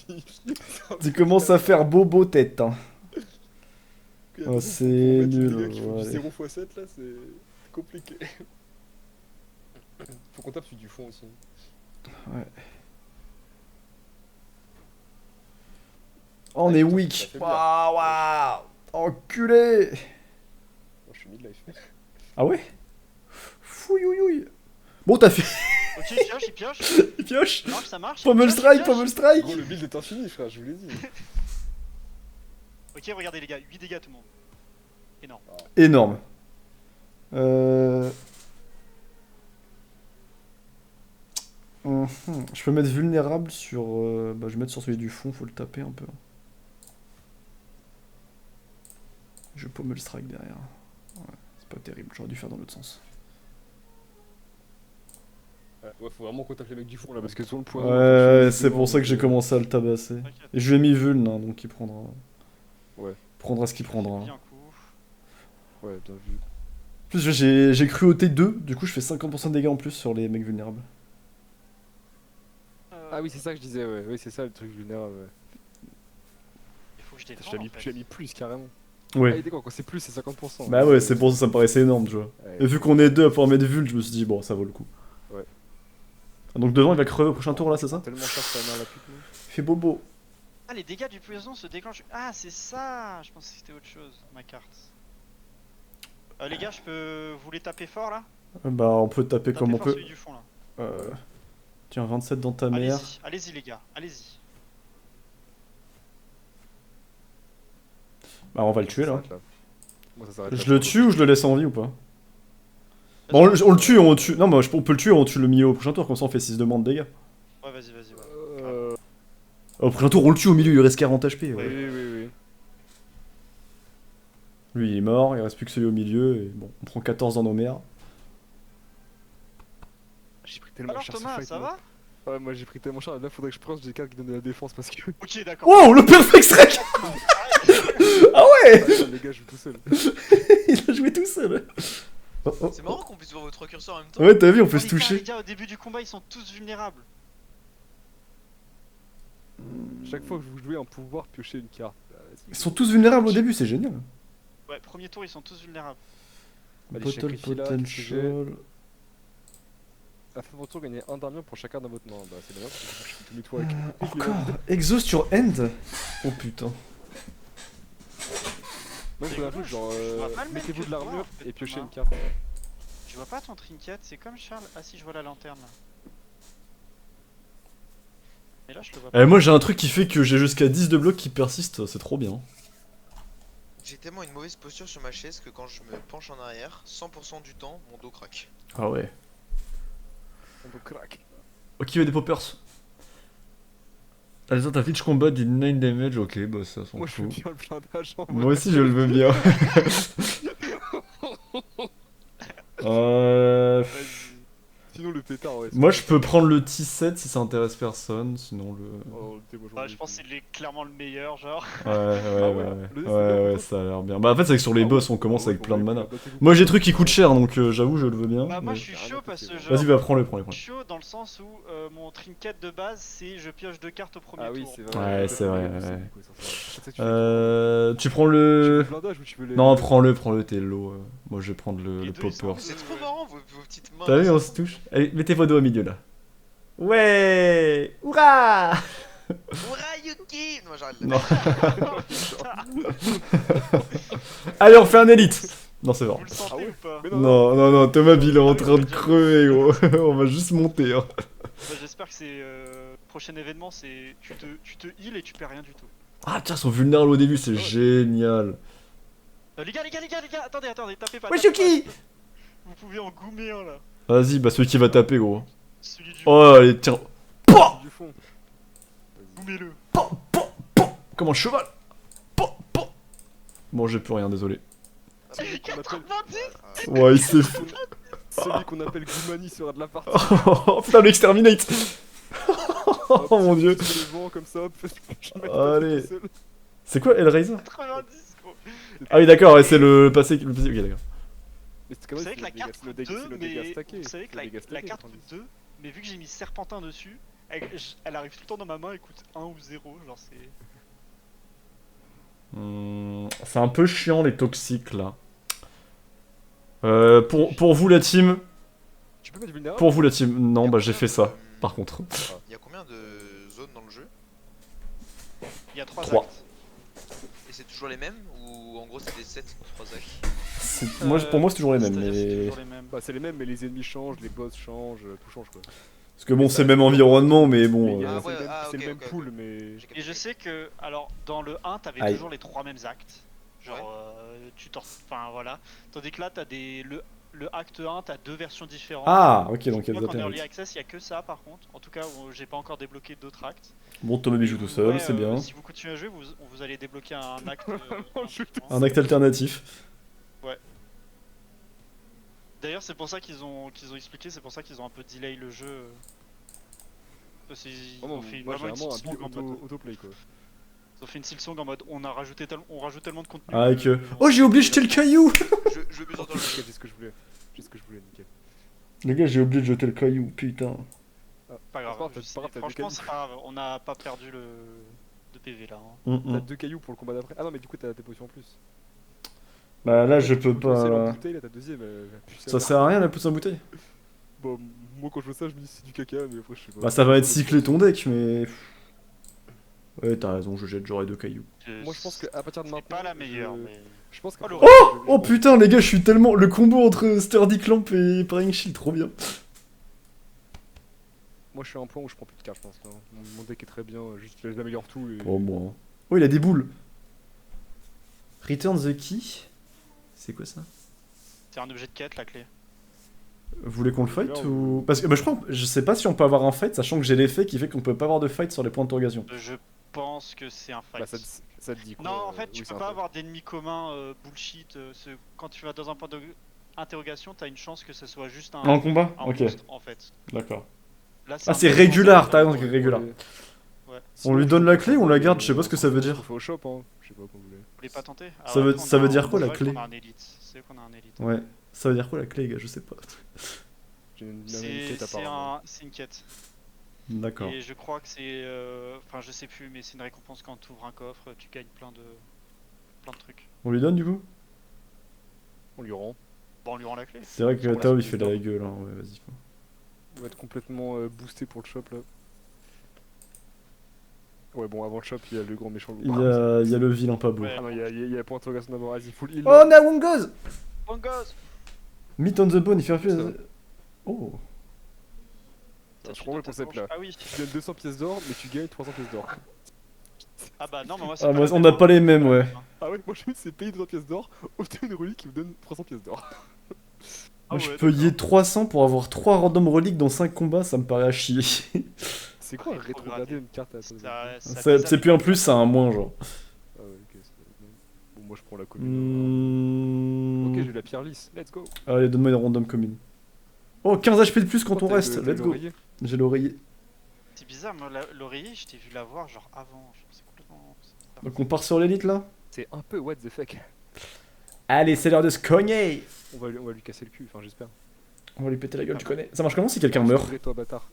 Tu commences à faire bobo tête. Hein. Quand il y a Oh, personne c'est pour mettre des nul, dégâts qui font ouais, du allez. 0 x 7, là, c'est compliqué. Faut qu'on tape sur du fond aussi. Oh, on est putain, weak. ça fait Waouh, waouh. Enculé. Moi, je suis mid-life. Ah ouais. Fouillouille. Bon, t'as fait. Ok, il pioche, il pioche. Il pioche. Ça marche, ça marche. Pommel Il pioche, strike, il pioche. pommel strike. Gros, le build est infini, frère, je vous l'ai dit. Ok, regardez les gars, 8 dégâts tout le monde. Énorme. Énorme. Je peux mettre vulnérable sur. Bah, je vais mettre sur celui du fond, faut le taper un peu. Je pommel strike derrière. Ouais, c'est pas terrible, j'aurais dû faire dans l'autre sens. Ouais, faut vraiment qu'on tape les mecs du fond là, parce que sur le point. Ouais, c'est pour ça que j'ai commencé à le tabasser. T'inquiète. Et je lui ai mis vuln, hein, donc il prendra. Ouais. Il prendra ce qu'il prendra. Bien coup. Ouais, bien vu. En plus, j'ai cru au T2, du coup je fais 50% de dégâts en plus sur les mecs vulnérables. Ah oui, c'est ça que je disais, ouais, oui, c'est ça le truc vulnérable. Ouais. Il faut que je Je défende. l'ai mis, En fait. je l'ai mis plus carrément. Ouais. Ah, d'accord, quand c'est plus, c'est 50%. Bah ouais, c'est pour ça que ça me paraissait énorme, tu vois. Ouais. Et vu qu'on est deux à pouvoir mettre Vul, je me suis dit, bon, ça vaut le coup. Ouais. Ah, donc devant, il va crever au prochain tour, là, c'est ça? Tellement cher sa mère la pute, nous. Il fait bobo. Ah, les dégâts du poison se déclenchent. Ah, c'est ça. Je pensais que c'était autre chose, ma carte. Les gars, je peux vous les taper fort là? Bah, on peut taper Tapez comme on fort peut. celui du fond là. Tiens, 27 dans ta mère. Allez-y, allez-y les gars, allez-y. Bah, on va le tuer, Ça là. s'arrête Moi, ça s'arrête Je là. le tue ou je le laisse en vie ou pas? Bon, on le tue, on le tue. Non, mais on peut le tuer, on tue le milieu au prochain tour, comme ça on fait 6 demandes de dégâts. Ouais, vas-y, vas-y. Ouais. Au prochain tour, on le tue au milieu, il reste 40 HP. Ouais. Oui. Lui, il est mort, il reste plus que celui au milieu, et bon, on prend 14 dans nos mères. J'ai pris tellement Alors cher ce Thomas, fight, ça moi. va? Ouais, moi j'ai pris tellement cher, là faudrait que je prenne des cartes qui donnent de la défense parce que. Ok, d'accord. Wow, le perfect strike. Ah ouais. Ah, les gars, je joue tout seul. Il a joué tout seul. Oh, oh, C'est oh. marrant qu'on puisse voir vos trois curseurs en même temps. Ouais, t'as vu, on peut Oh, se les gars, les toucher. gars, au début du combat, ils sont tous vulnérables. Chaque fois que vous jouez un pouvoir, piochez une carte. Ah, vas-y. Ils sont tous vulnérables au début, c'est génial. Ouais, premier tour, ils sont tous vulnérables. Allez, Bottle sacrifie là, potential. À la fin de votre tour, gagnez un d'armure pour chacun dans votre main. Bah, c'est bien, parce que je suis tous mes tours avec. Encore exhaust sur end. Oh putain. Moi, je vous invite, genre, Je vois pas le même mettez-vous que de toi, l'armure en fait, et piochez Thomas. une carte. Je vois pas ton trinket, c'est comme Charles. Ah si, je vois la lanterne là. Et là, je le vois pas. Moi j'ai un truc qui fait que j'ai jusqu'à 10 de blocs qui persistent, c'est trop bien. J'ai tellement une mauvaise posture sur ma chaise que quand je me penche en arrière, 100% du temps, mon dos craque. Ah ouais. On peut crack. Ok, il y a des poppers. Attends, t'as Fitch Combat du 9 damage, ok, bah ça s'en Moi, je veux fout. bien le blindage en Moi aussi je le veux bien. Vas-y. Sinon, le pétard, ouais. Moi je peux prendre le T7 si ça intéresse personne, sinon le... Oh, t'es moi, j'en Ouais, ai je pense que plus. c'est clairement le meilleur, genre. Ouais, ouais, ouais. Le- c'est ouais, bien. ouais, ça a l'air bien. Bah en fait c'est que sur les Ah boss ouais. on commence Ah ouais, avec plein de bon, mana. battez-vous. Moi j'ai des trucs qui coûtent cher donc j'avoue je le veux bien. Bah, moi mais- je suis Rien chaud à parce côté, que ouais. genre. Vas-y bah prends-le, prends-le, Je prends-le. suis chaud dans le sens où mon trinket de base c'est je pioche 2 cartes au premier Ah oui, tour. c'est vrai. Ouais, c'est vrai, C'est ouais. beaucoup, ça, ça. Ça, tu fais Tu prends quoi Tu veux le le... blindage ou tu veux les. Non prends-le, t'es low. Moi je vais prendre Les le deux, ils sont popper. C'est trop marrant vos petites mains. T'as vu on se touche? Allez mettez vos dos au milieu là. Ouais. Hurrah. Urayuki Non, j'arrête Non. Putain, Allez on fait un élite. Non c'est bon. vous le sentez Ah ouais. ou pas? Mais Non, Thomas il est en Ah oui, train de déjà. crever gros. On va juste monter hein. Bah, j'espère que c'est. Prochain événement, c'est. Tu te heal et tu perds rien du tout. Ah tiens, ils sont vulnérables au début, c'est Ouais. génial. Les gars, attendez, tapez pas. Ouais, tapez pas. Shuki. Vous pouvez en goumer un là. Vas-y, bah celui qui va taper, gros. Celui du Oh, allez, tiens. Pouah Du fond. Boumez-le. Comme un cheval. Pouah, pouah. Bon, j'ai plus rien, désolé. Celui qu'on appelle, 90. Ouais, il s'est fait. celui qu'on appelle Goumani sera de la partie. Oh putain, l'exterminate. Oh Hop, mon dieu. c'est le vent comme ça, hop. Je vais mettre Allez. tout seul. C'est quoi Hellraiser? 90 gros. Ah oui, d'accord, ouais, c'est le passé. Le passé. Ok, d'accord. Mais c'est Vous comme savez ça, que la carte coûte 2, mais vous savez que la carte coûte 2, mais vu que j'ai mis Serpentin dessus, elle arrive tout le temps dans ma main et coûte 1 ou 0, genre c'est... C'est un peu chiant les toxiques là. Pour vous la team. Tu peux mettre vulnérable? Pour vous la team. Non, Y a bah j'ai combien fait de- ça. Par contre. Il y a combien de zones dans le jeu? Il y a 3 Trois. actes. Et c'est toujours les mêmes? Ou en gros c'est des sets de 3 actes? Moi, pour moi, c'est toujours les mêmes. C'est-à-dire c'est Mais... toujours les mêmes. Bah c'est les mêmes, mais les ennemis changent, les boss changent, tout change quoi. Parce que bon, c'est le même environnement, mais Mais bon. il y a- Ah c'est ouais, le même, ah, c'est le ok, même ok, pool, ok. mais... J'ai Et je capté. sais que, alors, dans le 1, t'avais Aïe. toujours les 3 mêmes actes. Genre, enfin voilà. Tandis que là, t'as le acte 1, t'as 2 versions différentes. Ah, ok, donc Je il y a crois des qu'en Early alternatives. Access, il y a que ça par contre. En tout cas, j'ai pas encore débloqué d'autres actes. Bon, Tommy joue tout seul, Ouais, c'est bien. Si vous continuez à jouer, vous allez débloquer un acte. Un acte alternatif. D'ailleurs, c'est pour ça qu'ils ont expliqué, c'est pour ça qu'ils ont un peu delay le jeu. Parce qu'ils Vraiment, ont fait moi j'ai vraiment une vraiment un silsong big en mode. autoplay quoi. Ils ont fait une silsong en mode on rajoute tellement de contenu. Ah, que. Oh, j'ai oublié de jeter le caillou! Je veux plus entendre le jeu. J'ai ce que je voulais. J'ai ce que je voulais, nickel. Les gars, j'ai oublié de jeter le caillou, putain. Pas grave, C'est pas grave, je c'est sais, pas grave, t'as franchement, deux c'est pas grave, on n'a pas perdu de PV là. Hein. T'as 2 cailloux pour le combat d'après. Ah non, mais du coup t'as tes potions en plus. Bah là, je tu peux lancer pas. l'embouteille, là, ta deuxième. Ça sert à rien la pousse en bouteille. Bon, moi quand je vois ça, je me dis c'est du caca, mais après je sais pas. Bah, ça va être cyclé ton deck, mais. Ouais, t'as raison, j'aurai 2 cailloux. Moi je pense qu'à partir de C'est maintenant. pas la meilleure, je... mais. Je pense qu'à Oh, partir de- Oh putain, les gars, je suis tellement. Le combo entre Sturdy Clamp et Parring Shield, trop bien. Moi je suis à un point où je prends plus de cartes, je pense. Hein. Mon deck est très bien, juste j'améliore tout. Et... Oh, moi. Oh, il a des boules. Return the key. C'est quoi ça? C'est un objet de quête la clé. Vous voulez qu'on le fight ou. Parce que bah, je sais pas si on peut avoir un fight, sachant que j'ai l'effet qui fait qu'on peut pas avoir de fight sur les points d'interrogation. Je pense que c'est un fight. Bah, ça te dit quoi? Non, en fait, tu oui, c'est peux un pas fight. avoir d'ennemis communs bullshit. Quand tu vas dans un point d'interrogation, t'as une chance que ce soit juste un, En combat? un Ok, monstre en fait. d'accord. Là, Ah, un c'est monstre, régular, en t'as fait. raison, c'est régular. Ouais. On lui donne la clé ou on la garde? Je sais pas ce que ça veut dire. On fait au shop, hein. Je sais pas quand vous voulez. Vous voulez pas tenter? Ça veut- après, on ça a veut un dire quoi, la Volt, clé? On a un élite. C'est qu'on a un élite. Ouais. Ça veut dire quoi la clé, les gars? Je sais pas. J'ai une C'est quête apparemment. c'est une quête. D'accord. Et je crois que c'est. Enfin, je sais plus, mais c'est une récompense quand tu ouvres un coffre, tu gagnes plein de trucs. On lui donne du coup? On lui rend. Bon, on lui rend la clé. C'est vrai que Ouais, Tao il c'est fait de la bizarre. gueule, hein. Ouais, vas-y. On va être complètement boosté pour le shop là. Ouais, bon, avant le shop, il y a le grand méchant loup. Il y a le vilain pas beau. Ouais. Ah non, il y a point d'interrogation d'abord. Vas-y, full heal. Oh, Nawungos! Bon gosse. Meat on the bone, il fait un peu. Ça. Oh! Je comprends le concept là. Ah oui. Tu gagnes 200 pièces d'or, mais tu gagnes 300 pièces d'or. Ah bah non, mais moi c'est Ah, pas moi, la on même, n'a hein. pas les mêmes, ouais. Ah ouais, moi je c'est payer 200 pièces d'or, obtenir une relique qui me donne 300 pièces d'or. Moi, Ah je ouais, peux d'accord. y 300 pour avoir 3 random reliques dans 5 combats, ça me paraît à chier. C'est quoi Rétrogradé. rétrograder une carte à toi? C'est plus en plus, c'est un moins, genre. Ah ouais, ok. Bon, moi je prends la commune. Ok, Hmm... j'ai la pierre lisse, let's go. Allez, donne-moi une random commune. Oh, 15 HP de plus quand on Oh, t'as reste, le- let's t'as go. l'oreiller. J'ai l'oreiller. C'est bizarre, moi l'oreiller, je t'ai vu l'avoir genre avant. Genre, c'est complètement. c'est bizarre. Donc on part sur l'élite là? C'est un peu what the fuck. Allez, c'est l'heure de se cogner! On va lui casser le cul, enfin j'espère. On va lui péter la gueule, tu connais. Ça marche comment si quelqu'un meurt? Toi bâtard.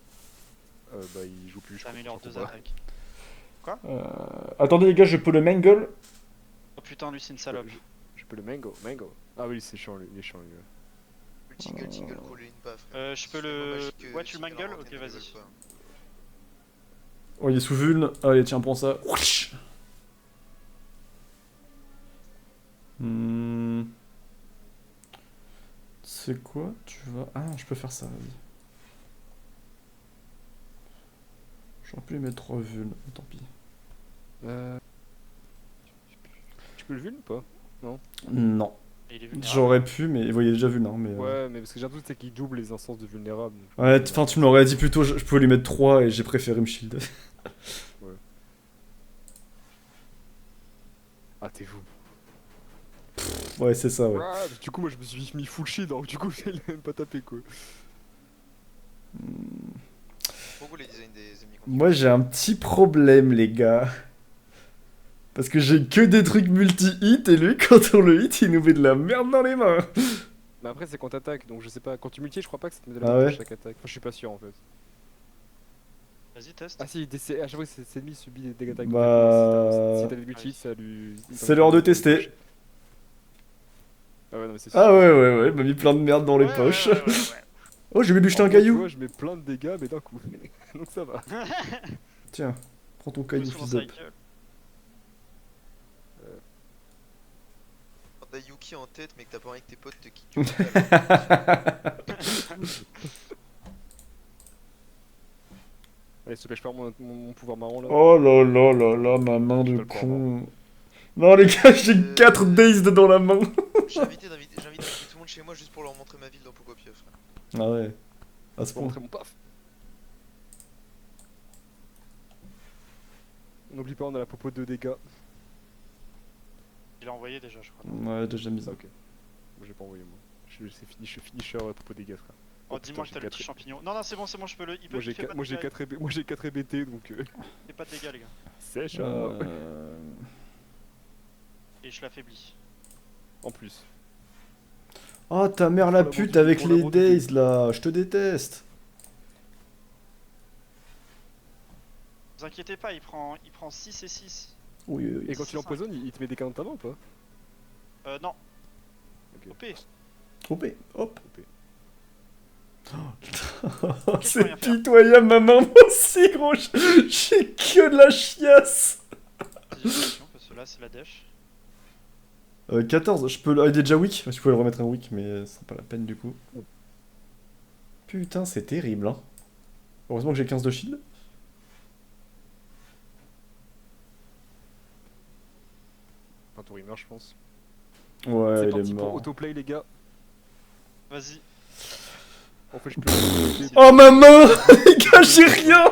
Bah il joue plus, je Ça crois, améliore je 2 crois pas. attaques. Attendez les gars, je peux le mangle? Oh putain, lui c'est une salope. Je peux le mango. Ah oui, c'est chiant, lui, il est chiant lui. Le tingle tingle crawler une pas, frère. Je peux C'est le. magique, Ouais, tu le Tingle mangle? en Ok, antenne, vas-y. ils veulent pas. Oh, il est sous vulne. Allez, tiens, prends ça. Ouish. Hmm. C'est quoi? Tu vas. Ah non, je peux faire ça, vas-y. J'aurais pu lui mettre 3 vulnes, tant pis. Tu peux le vulne ou pas? Non. Et il est vulnérable. J'aurais pu, mais vous voyez déjà vu, non mais, Ouais, mais parce que j'ai un doute, c'est qu'il double les instances de vulnérables. donc- Ouais, enfin, tu me l'aurais dit plutôt, je pouvais lui mettre 3 et j'ai préféré me shield. Ah, t'es fou. Ouais, c'est ça, ouais. Ah, du coup, moi je me suis mis full shield, donc du coup, j'ai même pas tapé quoi. Pourquoi les designs des ennemis Moi, j'ai un petit problème, les gars. Parce que j'ai que des trucs multi-hit, et lui, quand on le hit, il nous met de la merde dans les mains. Mais après, c'est quand t'attaques, donc je sais pas. Quand tu multi, je crois pas que ça te met de Ah la merde ouais à chaque attaque. Enfin, je suis pas sûr en fait. Vas-y, teste. Ah si, à chaque fois que cet ennemi subit des dégâts d'attaque. Bah, Si t'as des multi, ça lui. c'est l'heure de tester. Ah ouais, non, mais c'est Ah ouais, il m'a mis plein de merde dans les Ouais, poches. ouais. Oh, j'ai voulu lui jeter un En gros, tu caillou. vois, je mets plein de dégâts, mais d'un coup. Donc ça va. Tiens, prends ton Tout caillou, sur mon fils de... cycle. Quand t'as Yuki en tête, mais que t'as pas envie que tes potes te quittent. Tu vois, Allez, s'il te plaît, je perds mon pouvoir marron là. Oh là, ma main de Je peux le con. Non, les gars, j'ai 4 dazed dans la main. j'ai invité d'inviter tout le monde chez moi juste pour leur montrer ma ville dans Pogopia, frère. Ah ouais, à ce Pour point. montrer mon paf. N'oublie pas, on a la popo de dégâts. Il a envoyé déjà, je crois. Ouais, déjà mis ça. Ok. Moi, j'ai pas envoyé moi. C'est fini, je suis finisher popo dégâts, frère. Oh, putain, dis-moi que j'ai t'as le quatre- petit champignon. Non, non, c'est bon, je peux le. Il peut, Moi, il fait pas de j'ai dégâts, 4 EBT, donc... il fait pas de dégâts, les gars. C'est chaud. Et je l'affaiblis. En plus. Oh, ta mère la Pour pute l'amour avec pour les l'amour du days là, je te déteste. Ne vous inquiétez pas, il prend 6 et 6. Oui, Et quand tu l'empoisonnes, il te met des canons de ta main ou pas? Non. Ok. OP. OP, hop. OP. Ok, je peux rien C'est faire. pitoyable ma main, moi aussi gros, j'ai que de la chiasse. Attention, parce que là, c'est la dash. 14, je peux... Ah, il est déjà weak, je pouvais le remettre un weak, mais ce sera pas la peine du coup. Putain, c'est terrible, hein. Heureusement que j'ai 15 de shield. Un tour il meurt, je pense. Ouais, C'est il est parti pour mort. autoplay, les gars. Vas-y. En fait, je peux. Oh ma main. Les gars, j'ai rien.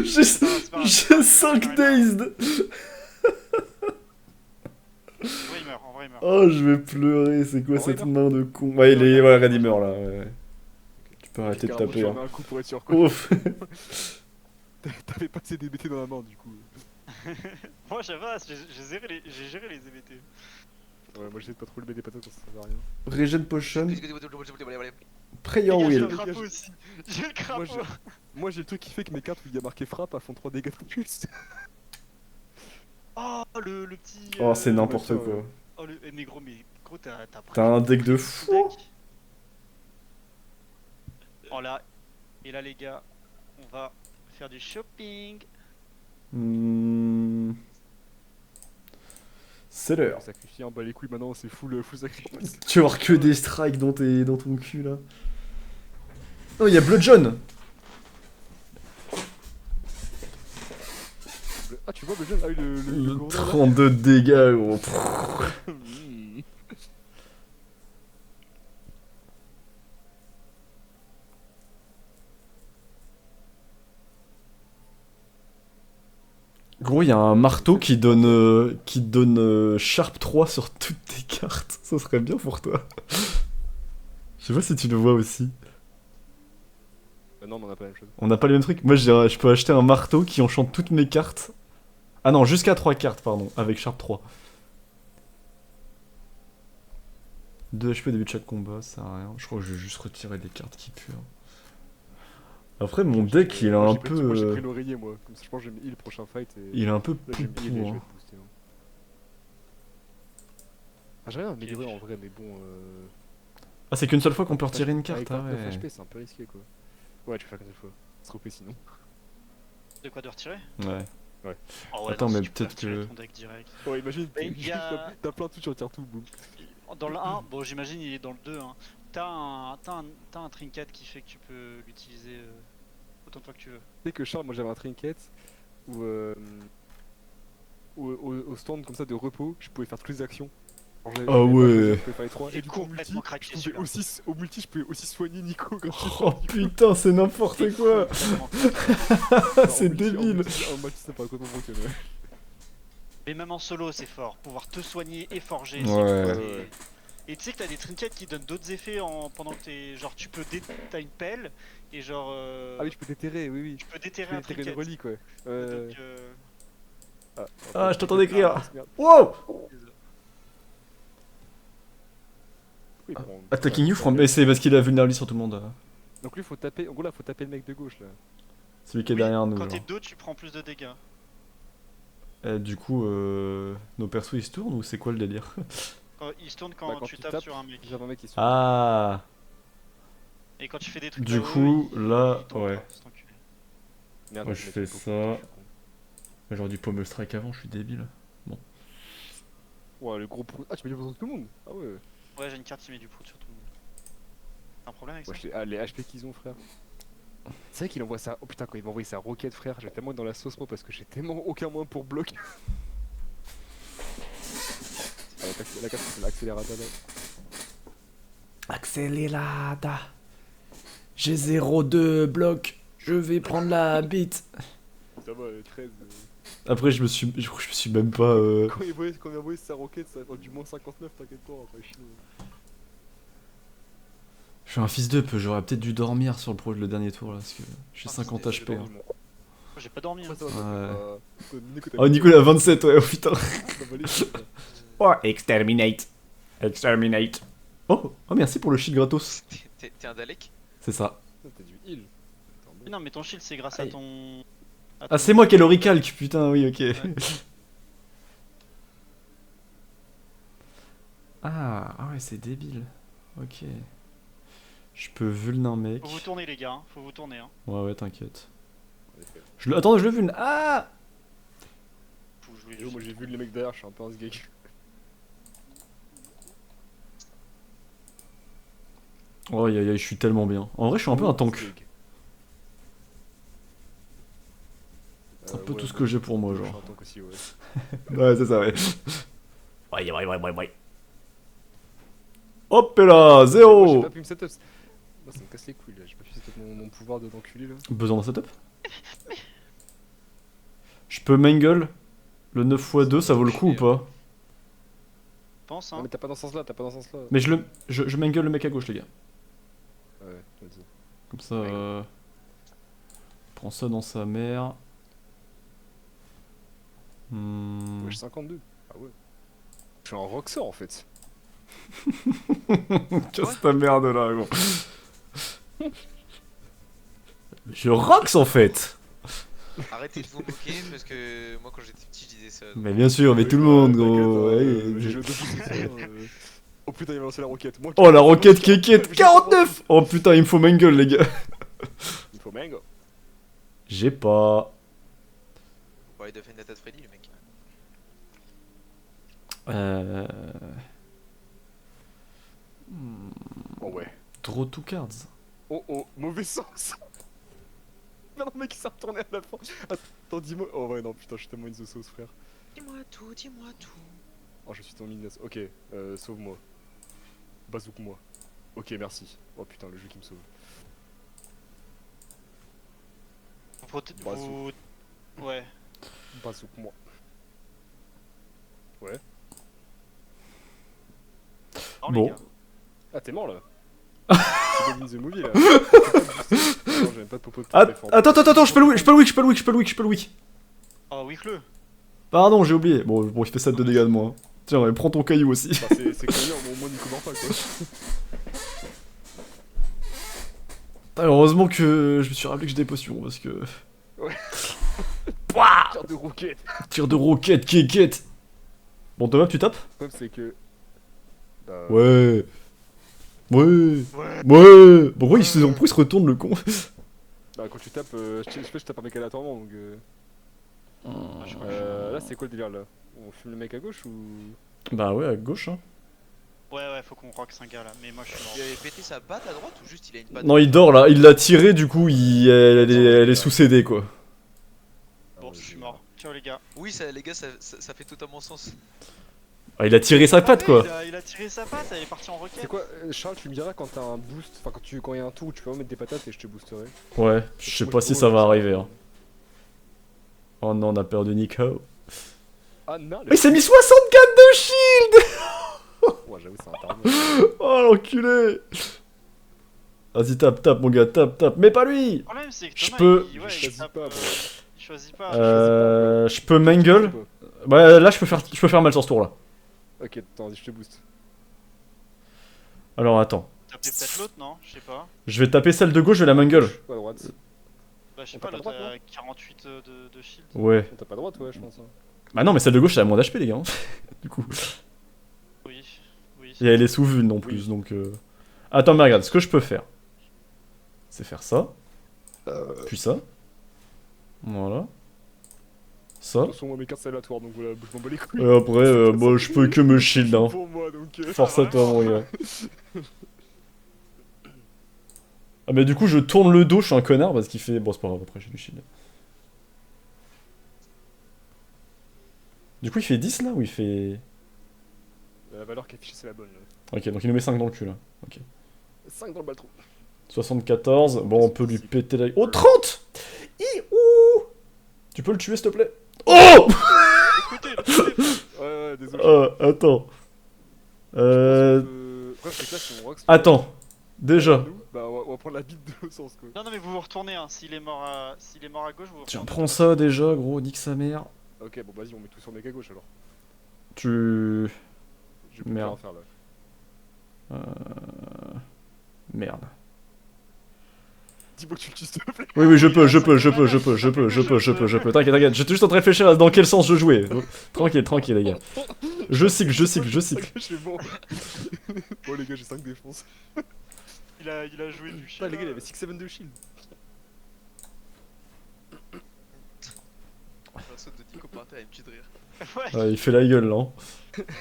J'ai c'est pas grave. 5 dazed. En vrai, il meurt. Oh, je vais pleurer, c'est quoi En vrai, cette il main de con? Ouais, il est... Ouais, Red, il meurt là, ouais. Tu peux arrêter de Carrément, taper, je hein. remets un coup pour être sûr, quoi. Ouf. T'avais pas assez DBT dans la main, du coup. Moi, j'ai géré les EBT. Ouais, moi j'essaie de pas trop le mettre des patates, ça sert à rien. Regen Potion, Prayer Les gars, j'ai Wheel. le crapaud aussi. J'ai le crapaud. Moi j'ai le truc qui fait que mes cartes où il y a marqué frappe, elles font 3 dégâts de plus. Oh, le petit. Oh, c'est n'importe ouais. quoi. Oh, mais gros, t'as T'as un deck de fou. deck. Oh là. Et là, les gars, on va faire du shopping. Hmm. C'est l'heure. Sacrifier un bas les couilles maintenant, c'est full sacrifice. Tu vas avoir que des strikes dans ton cul là. Oh, il y a Blood John. Ah, tu vois, le jeune a eu le gourdin, là. 32 dégâts, gros. Mm. Gros, il y a un marteau qui donne Sharp 3 sur toutes tes cartes. Ça serait bien pour toi. Je sais pas si tu le vois aussi. Bah non, mais on a pas la même chose. On n'a pas le même truc. Moi, je peux acheter un marteau qui enchante toutes mes cartes. Ah non, jusqu'à 3 cartes, pardon, avec Sharp 3. 2 HP au début de chaque combat, ça sert à rien. Je crois que je vais juste retirer les cartes qui puent. Après, mon deck, il est Moi, un j'ai pris- Moi j'ai peu... pris l'oreiller, moi. Comme ça, je pense que j'ai mis le prochain fight et. Il est un peu Là, j'ai mis poupou, heal et je vais hein. te booster. Hein. Ah, j'ai rien amélioré en vrai, mais bon. Ah, c'est qu'une seule fois qu'on peut Avec retirer une avec carte, ah 29 ouais. HP, c'est un peu risqué quoi. Ouais, tu peux faire qu'une seule fois. C'est trop sinon. De quoi de retirer? Ouais. Oh ouais, Attends, non, mais si tu peux peut-être retirer que- ton deck direct. Ouais, imagine, Mais il y a- t'as plein de trucs, tu retires tout, boum. Dans le 1, bon, j'imagine il est dans le 2. Hein. T'as un trinket qui fait que tu peux l'utiliser autant de fois que tu veux. Tu sais que Charles, moi j'avais un trinket où au stand comme ça de repos, je pouvais faire toutes les actions. Ah ouais. Je pouvais faire les 3 Il est et du coup, au multi, complètement craqué, je pouvais celui-là. aussi, au multi, je pouvais aussi soigner Nico Oh putain, c'est n'importe quoi. C'est En débile. multi, ça paraît complètement broken, ouais. Mais même en solo, c'est fort. Pouvoir te soigner et forger. Ouais. Ouais. Et tu sais que t'as des trinkets qui donnent d'autres effets pendant que t'es. Genre, tu peux. T'as une pelle et genre. Ah oui, je peux déterrer, oui, oui. Tu peux Je déterrer peux un déterrer trinket. une relique, ouais. Donc, Ah, je t'entendais crier. Ah, merde. Wow. Oui, bon, Attacking you ça from. gueule. Mais c'est parce qu'il a vulnérabilité sur tout le monde. Donc lui, faut taper. En gros, là, faut taper le mec de gauche, là. Celui qui est oui, derrière nous. quand genre. t'es de dos, tu prends plus de dégâts. Du coup, nos persos ils se tournent ou c'est quoi le délire? Il se tourne Bah, quand tu tapes sur un mec. J'ai un mec qui se Ah. Et quand tu fais des trucs Du là-haut, coup, là, il tombe ouais. pas, cet enculé. Merde, Moi, je le mec, fais il est beaucoup ça. plus con. J'aurais dû pommel strike avant, je suis débile. Ouais, le gros pro. Ah, tu mets du pro sur tout le monde. Ah ouais. Ouais, j'ai une carte qui met du prout sur tout le monde. T'as un problème avec ça? Ah, les HP qu'ils ont, frère. C'est vrai qu'il envoie ça. Oh putain, quand il m'a envoyé sa roquette, frère, j'ai tellement dans la sauce, moi, parce que j'ai tellement aucun moyen pour bloquer. Ah, la carte, c'est l'accélérateur là. Accélérada. J'ai 0,2 bloc. Je vais prendre la bite. Ça va, 13. Après, je crois que je me suis même pas. Quand il a envoyé sa roquette, ça a du moins 59, t'inquiète pas, pas chier. Je suis un fils de peu, j'aurais peut-être dû dormir sur le dernier tour là, parce que j'ai 50 HP. hein. J'ai pas dormi. Hein. Oh, Nicolas, 27, ouais, oh putain. Ouais. Oh, exterminate. Exterminate. Oh, merci pour le shield gratos. T'es un Dalek? C'est ça. T'as du heal. Mais non, mais ton shield, c'est grâce à Aïe. ton. Ah, c'est moi qui ai le recalque, putain, oui, ok. Ah ouais, c'est débile. Ok. Je peux vulner un mec. Faut vous tourner, les gars. Hein. Faut vous tourner. Hein. Ouais, t'inquiète. Attends, je le vulne. Ah. Faut jouer Yo, moi j'ai vu les mecs derrière, je suis un peu un sgeg. Oh, aïe, aïe, aïe, je suis tellement bien. En vrai, je suis un peu un tank. C'est un peu tout ce que j'ai pour moi, Je suis genre. un tank aussi, ouais. Ouais, c'est ça, ouais. Ouais. Hop là, Moi, j'ai 0. pas pu me setup. Non, ça me casse les couilles là, j'ai pas pu setup mon pouvoir d'enculé là. Besoin d'un setup. Je peux mangle le 9x2, ça vaut le coup ou pas? Pense, Non, hein. mais t'as pas dans ce sens là, t'as pas dans ce sens là. Mais je mangle le mec à gauche, les gars. Ouais, vas-y. Comme ça, prends ça dans sa mère. Ouais, j'ai 52. Ah ouais. Je suis un rocksor en fait. Casse ta merde là, gros. Je rocks en fait. Arrêtez de vous moquer parce que moi quand j'étais petit je disais ça. Mais bien sûr, mais tout le monde, gros. Ouais, J'ai joué 2 fois. Oh putain, il m'a lancé la roquette. Moi, Oh la roquette kékette 49. Oh putain, il me faut mangle, les gars. Il faut mango. J'ai pas. Bon, il doit faire une attaque Freddy le mec. Oh ouais. Draw 2 cards. Oh oh, mauvais sens. Merde, le mec il s'est retourné à la fin. Attends, dis-moi. Oh ouais, non, putain, je suis tellement in the sauce, frère. Dis-moi tout, dis-moi tout. Oh, je suis tombé in the sauce. Ok, sauve-moi. Bazouk-moi. Ok, merci. Oh putain, le jeu qui me sauve. Vous... Ouais. Bazouk-moi. Ouais. Non, Bon. les gars. Ah, t'es mort là. C'est Dead in the movie là. Non, j'avais pas de popo de Attends, je peux le weak. Oh, weak-le. Pardon, j'ai oublié. Bon, il fait 7 de dégâts de moi. Tiens, ouais, prends ton caillou aussi. Bah, c'est connu, au moins Nico meurt pas quoi. Heureusement que je me suis rappelé que j'ai des potions parce que. Ouais. Pouah, Carte de roquette. tir de roquette, kékette. Bon, Thomas, tu tapes? Le problème c'est que. Bah, Ouais. Pourquoi il se retourne le con? Bah, quand tu tapes, je tape un mec aléatoirement donc. Là, c'est quoi le délire là? On fume le mec à gauche ou. Bah ouais, à gauche, hein. Ouais, faut qu'on rock 5 gars là. Mais moi, je suis mort. Il avait pété sa patte à droite ou juste il a une patte? Non, il dort là, il l'a tiré, du coup, elle est sous CD quoi. Bon, je suis mort. Ciao, les gars. Oui, ça, les gars, ça fait totalement sens. Ah, il a tiré sa patte quoi. Il a tiré sa patte, elle est partie en C'est roquette. quoi, Charles, tu me diras quand t'as un boost, enfin quand il y a un tour où tu peux mettre des patates et je te boosterai. Ouais, je sais Moi, pas je si peux ça va voir, arriver. Hein. Oh non, on a perdu Nico. Ah non, Il s'est mis 64 de shield. Ouais, j'avoue, c'est un taré. Oh l'enculé. Vas-y, tape, mon gars, tape. Mais pas lui. Le problème, c'est que Je Thomas, peux- il, Je ouais, il choisis tape, pas, moi. il choisit pas. Je peux mangle. Ouais, là, je peux faire mal sur ce tour là. Ok, attends, vas-y, je te booste. Alors attends. Taper peut-être l'autre, non? Je sais pas. Je vais taper celle de gauche, je vais la mangle. Ou à droite. Bah, je sais On pas, tape à l'autre droite, a 48 de shield. Ouais. On tape à droite, ouais, je pense. Hein. Bah non, mais celle de gauche, elle a moins d'HP, les gars. Du coup. Oui, oui. Et elle est sous vue non plus, donc. Attends, mais regarde, ce que je peux faire, c'est faire ça. Puis ça. Voilà. Ça. De toute façon, moi, mes cartes, c'est aléatoire, donc voilà, je m'en bats les couilles. Et après, moi, je peux que me shield, hein. Pour moi, donc. Force à toi, mon gars. Ah, mais du coup, je tourne le dos, je suis un connard parce qu'il fait. Bon, c'est pas grave, après, j'ai du shield. Du coup, il fait 10 là ou il fait. La valeur qui est affichée, c'est la bonne. Là. Ok, donc il nous met 5 dans le cul là. Ok. 5 dans le baltron. 74, bon, on peut lui péter la. Oh, 30. Ouh. Tu peux le tuer, s'il te plaît. Oh. Écoutez, Ouais, désolé. Attends. Bref, c'est que là, si on rock. Attends. Déjà. Bah, on va prendre la bite de l'autre sens, quoi. non, mais vous vous retournez, hein. S'il est mort à gauche, vous vous Tiens, retournez. prends ça déjà, gros, nique sa mère. Ok, bon, vas-y, on met tout sur mec à gauche alors. Tu. Je peux Merde. rien faire là. Merde. Dis-moi que tu le tues, s'il te plaît. Oui, je peux. T'inquiète. J'étais juste en train de réfléchir à dans quel sens je jouais. Tranquille, les gars. Je cycle. C'est bon. Bon, les gars, j'ai 5 défenses. Il a joué du Putain, les gars, il avait 6-7 de shield. Un saut de Nico par terre et une petite rire. Ouais, Il fait la gueule, là. Hein.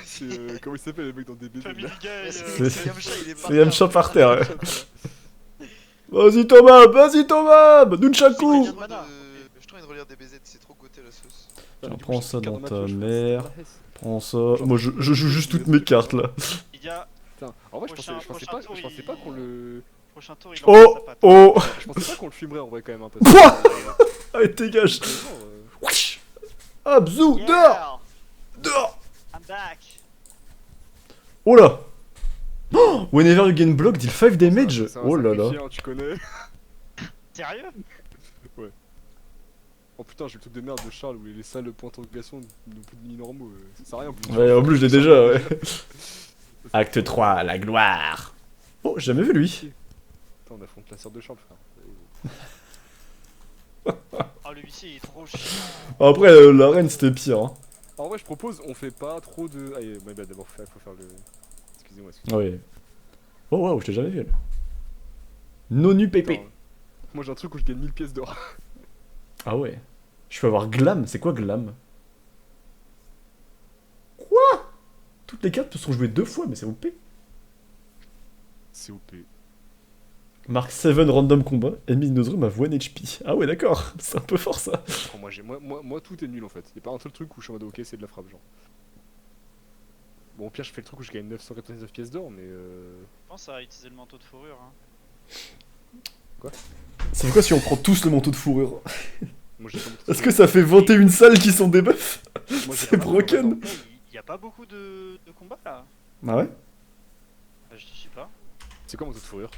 C'est. Comment il s'appelle, les mecs dans DBZ Family là? Guy. C'est- Yamcha, il est par C'est Yamcha par terre, ouais. Vas-y, Thomas. Nunchaku. Sigma Mana. Je trouve de relire DBZ, c'est trop côté la sauce. Tiens, Du coup, prends j'ai ça plus de dans cartes ta match, je mère. pense que c'est Prends ça. Moi, je joue juste toutes mes cartes, là. Il y a Putain, en vrai, je pensais pas qu'on le. prochain tour, il Oh. envoie sa patte. Je pensais pas qu'on le fumerait en vrai quand même un peu. Allez, dégage. Honnêtement, Wesh. Ah, bzou. Yeah, Dehors. I'm back. Oh là. Oh, whenever you gain block, deal 5 damage. c'est un Oh là là. sacrifié, hein, tu connais. Sérieux? Oh putain, j'ai le truc de merde de Charles où les salles points d'interrogation n'ont plus de mini normaux. Ça sert à rien. Ouais, en plus, je l'ai déjà, ouais. Acte 3, la gloire. Oh, j'ai jamais vu lui. Putain, on affronte la sœur de Charles, frère. Oh, le huissier il est trop chiant. Après, la reine, c'était pire. Hein. En vrai, je propose, on fait pas trop de. Allez, bah, d'abord, faut faire le. Excusez-moi. Ouais. Oh, waouh, je t'ai jamais vu, elle. Nonu pépé. Putain, moi, j'ai un truc où je gagne 1000 pièces d'or. Ah ouais. Je peux avoir glam. C'est quoi glam? Quoi? Toutes les cartes sont jouées 2 fois, mais c'est OP. C'est OP. Mark 7 random combat. Enemy in the room have 1 HP. Ah ouais, d'accord. C'est un peu fort ça. Oh, moi, tout est nul en fait. Y'a pas un seul truc où je suis en mode ok, c'est de la frappe, genre. Bon, au pire, je fais le truc où je gagne 999 pièces d'or, mais Je pense à utiliser le manteau de fourrure. Hein. Ça fait quoi si on prend tous le manteau de fourrure? Moi, j'ai pas Est-ce que ça fait 21 salles qui sont des buffs? Moi, j'ai C'est pas- broken. Il y a pas beaucoup de combats là. Ah ouais? Je sais pas. C'est quoi mon taux de fourrure?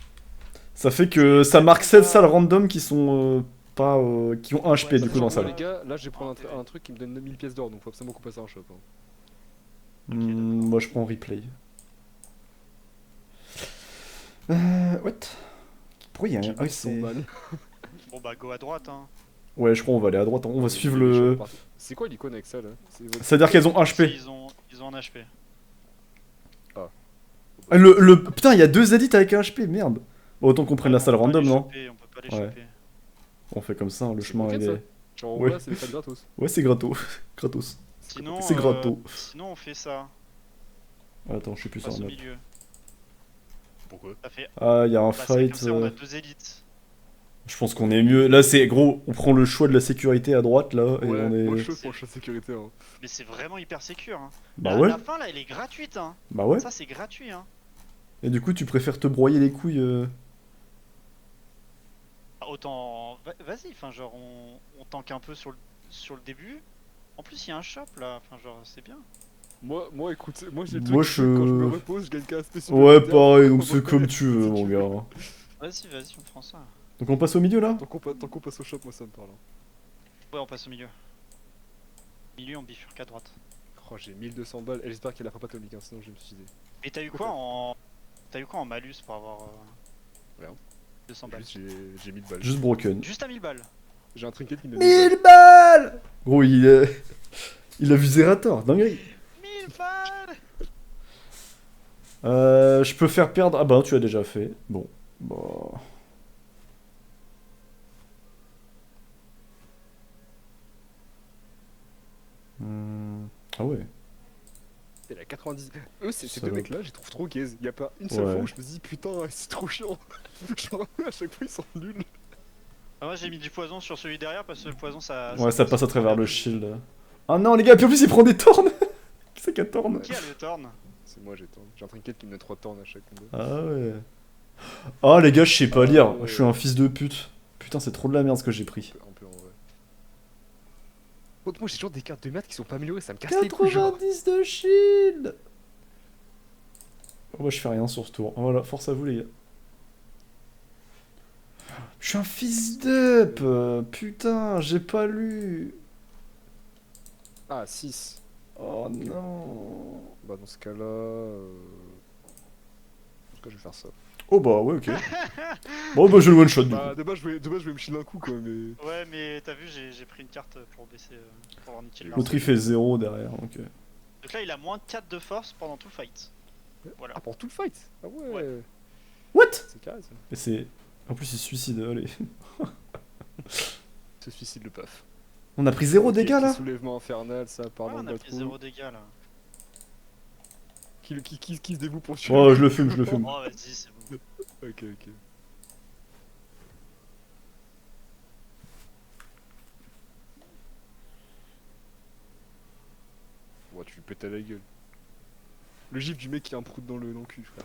Ça fait que ça marque 7 salles random qui sont pas. Qui ont 1 HP du coup dans la Genre, les salle. gars, là, je vais prendre un truc qui me donne 9000 pièces d'or, donc faut absolument qu'on passe à un shop. Hein. Moi je prends replay. What? Pourquoi il y a un. Ah oui, c'est. Bon bah go à droite hein. Ouais, je crois on va aller à droite. On va suivre le. C'est quoi l'icône avec ça là? C'est-à-dire qu'elles ont 1 HP. Ils ont un HP. Putain, il y a 2 élites avec 1 HP, merde. Bon, autant qu'on prenne la salle random, non? On peut pas les Ouais. choper. On fait comme ça, hein, le C'est chemin broken, il ça. est. Genre, Ouais. voilà, c'est des fêtes gratos. Ouais, c'est gratos. Gratos. Sinon, C'est gratos. Sinon on fait ça. Attends, je suis plus Passe sur au la map. milieu. Pourquoi? Ça fait. Ah, il y a un Bah, c'est comme fight. ça, on a 2 élites. Je pense qu'on est mieux. Là, c'est gros, on prend le choix de la sécurité à droite, là, et Ouais, on est... moi je suis pour le choix de sécurité. Hein. Mais c'est vraiment hyper sécure. Hein. Bah la, ouais, la fin là, elle est gratuite. Hein. bah ouais. Ça, c'est gratuit. Hein. Et du coup, tu préfères te broyer les couilles Autant. Vas-y, enfin, genre, on tank un peu sur le début. En plus, il y a un shop là. Enfin, genre, c'est bien. Moi, écoute, moi j'ai le Moi, truc, quand je me repose, je gagne qu'un spécial. Ouais, pareil, donc c'est comme tu veux, mon gars. Vas-y, on prend ça. Donc on passe au milieu, là? Tant qu'on passe au shop, moi ça me parle. Hein. Ouais, on passe au milieu. Milieu, on bifurque à droite. Oh, j'ai 1200 balles, et j'espère qu'il y a la frappe atomique, hein, sinon je vais me suicider. Mais t'as eu quoi en. T'as eu quoi en malus pour avoir. Rien. 200 balles. Juste, j'ai 1000 balles. Juste broken. Juste à 1000 balles. J'ai un trinket qui me donne 1000 balles. 1000 balles! Gros, il a vu Zerator, dinguerie. 1000 balles. Je peux faire perdre... Ah bah, tu as déjà fait. Bon. Bah... Ah ouais. C'est la 90. Eux, ces deux Salope. mecs là, je les trouve trop gaze. Y'a pas une seule Ouais. fois où je me dis putain, c'est trop chiant. Genre, à chaque fois ils sont nuls. Ah, moi, j'ai mis du poison sur celui derrière parce que le poison ça. Ouais, ça passe à travers le shield. Ah non, les gars, puis en plus, il prend des tornes. Qui c'est qui a torne? Qui a le torn? C'est moi, j'ai un trinket qui me donne 3 tornes à chaque combat. Ah ouais. Ah les gars, je sais pas lire. ouais. Je suis un fils de pute. Putain, c'est trop de la merde ce que j'ai pris. Un peu en vrai. Moi j'ai toujours des cartes de maths qui sont pas améliorées, ça me casse les couilles. Genre. 90 de shield. Oh bah, je fais rien sur ce tour. Voilà, force à vous les gars. Je suis un fils d'up. Putain, j'ai pas lu. Ah, 6. Oh non. Bah, dans ce cas-là. En tout cas, je vais faire ça. Oh bah ouais, ok. Bon bah je le one shot du coup. Bah, de base, je vais me chiller d'un coup quoi, mais. Ouais, mais t'as vu, j'ai pris une carte pour baisser. Pour avoir niqué le L'autre il fait 0 derrière donc. Donc là, il a moins 4 de force pendant tout le fight. Voilà. Ah, pour tout le fight. Ah ouais. Ouais. What? C'est carré ça. Et c'est. En plus il se suicide, allez. Se suicide le paf. On a pris 0 dégâts là? Soulèvement infernal, ça, Ouais, pardon, on a le pris 0 dégâts là. Qui se dévoue pour tuer. Oh, je le fume, je le fume. Oh, vas-y, c'est bon. Ok. Ouais, tu lui pètes à la gueule. Le gif du mec qui a un prout dans le cul, frère.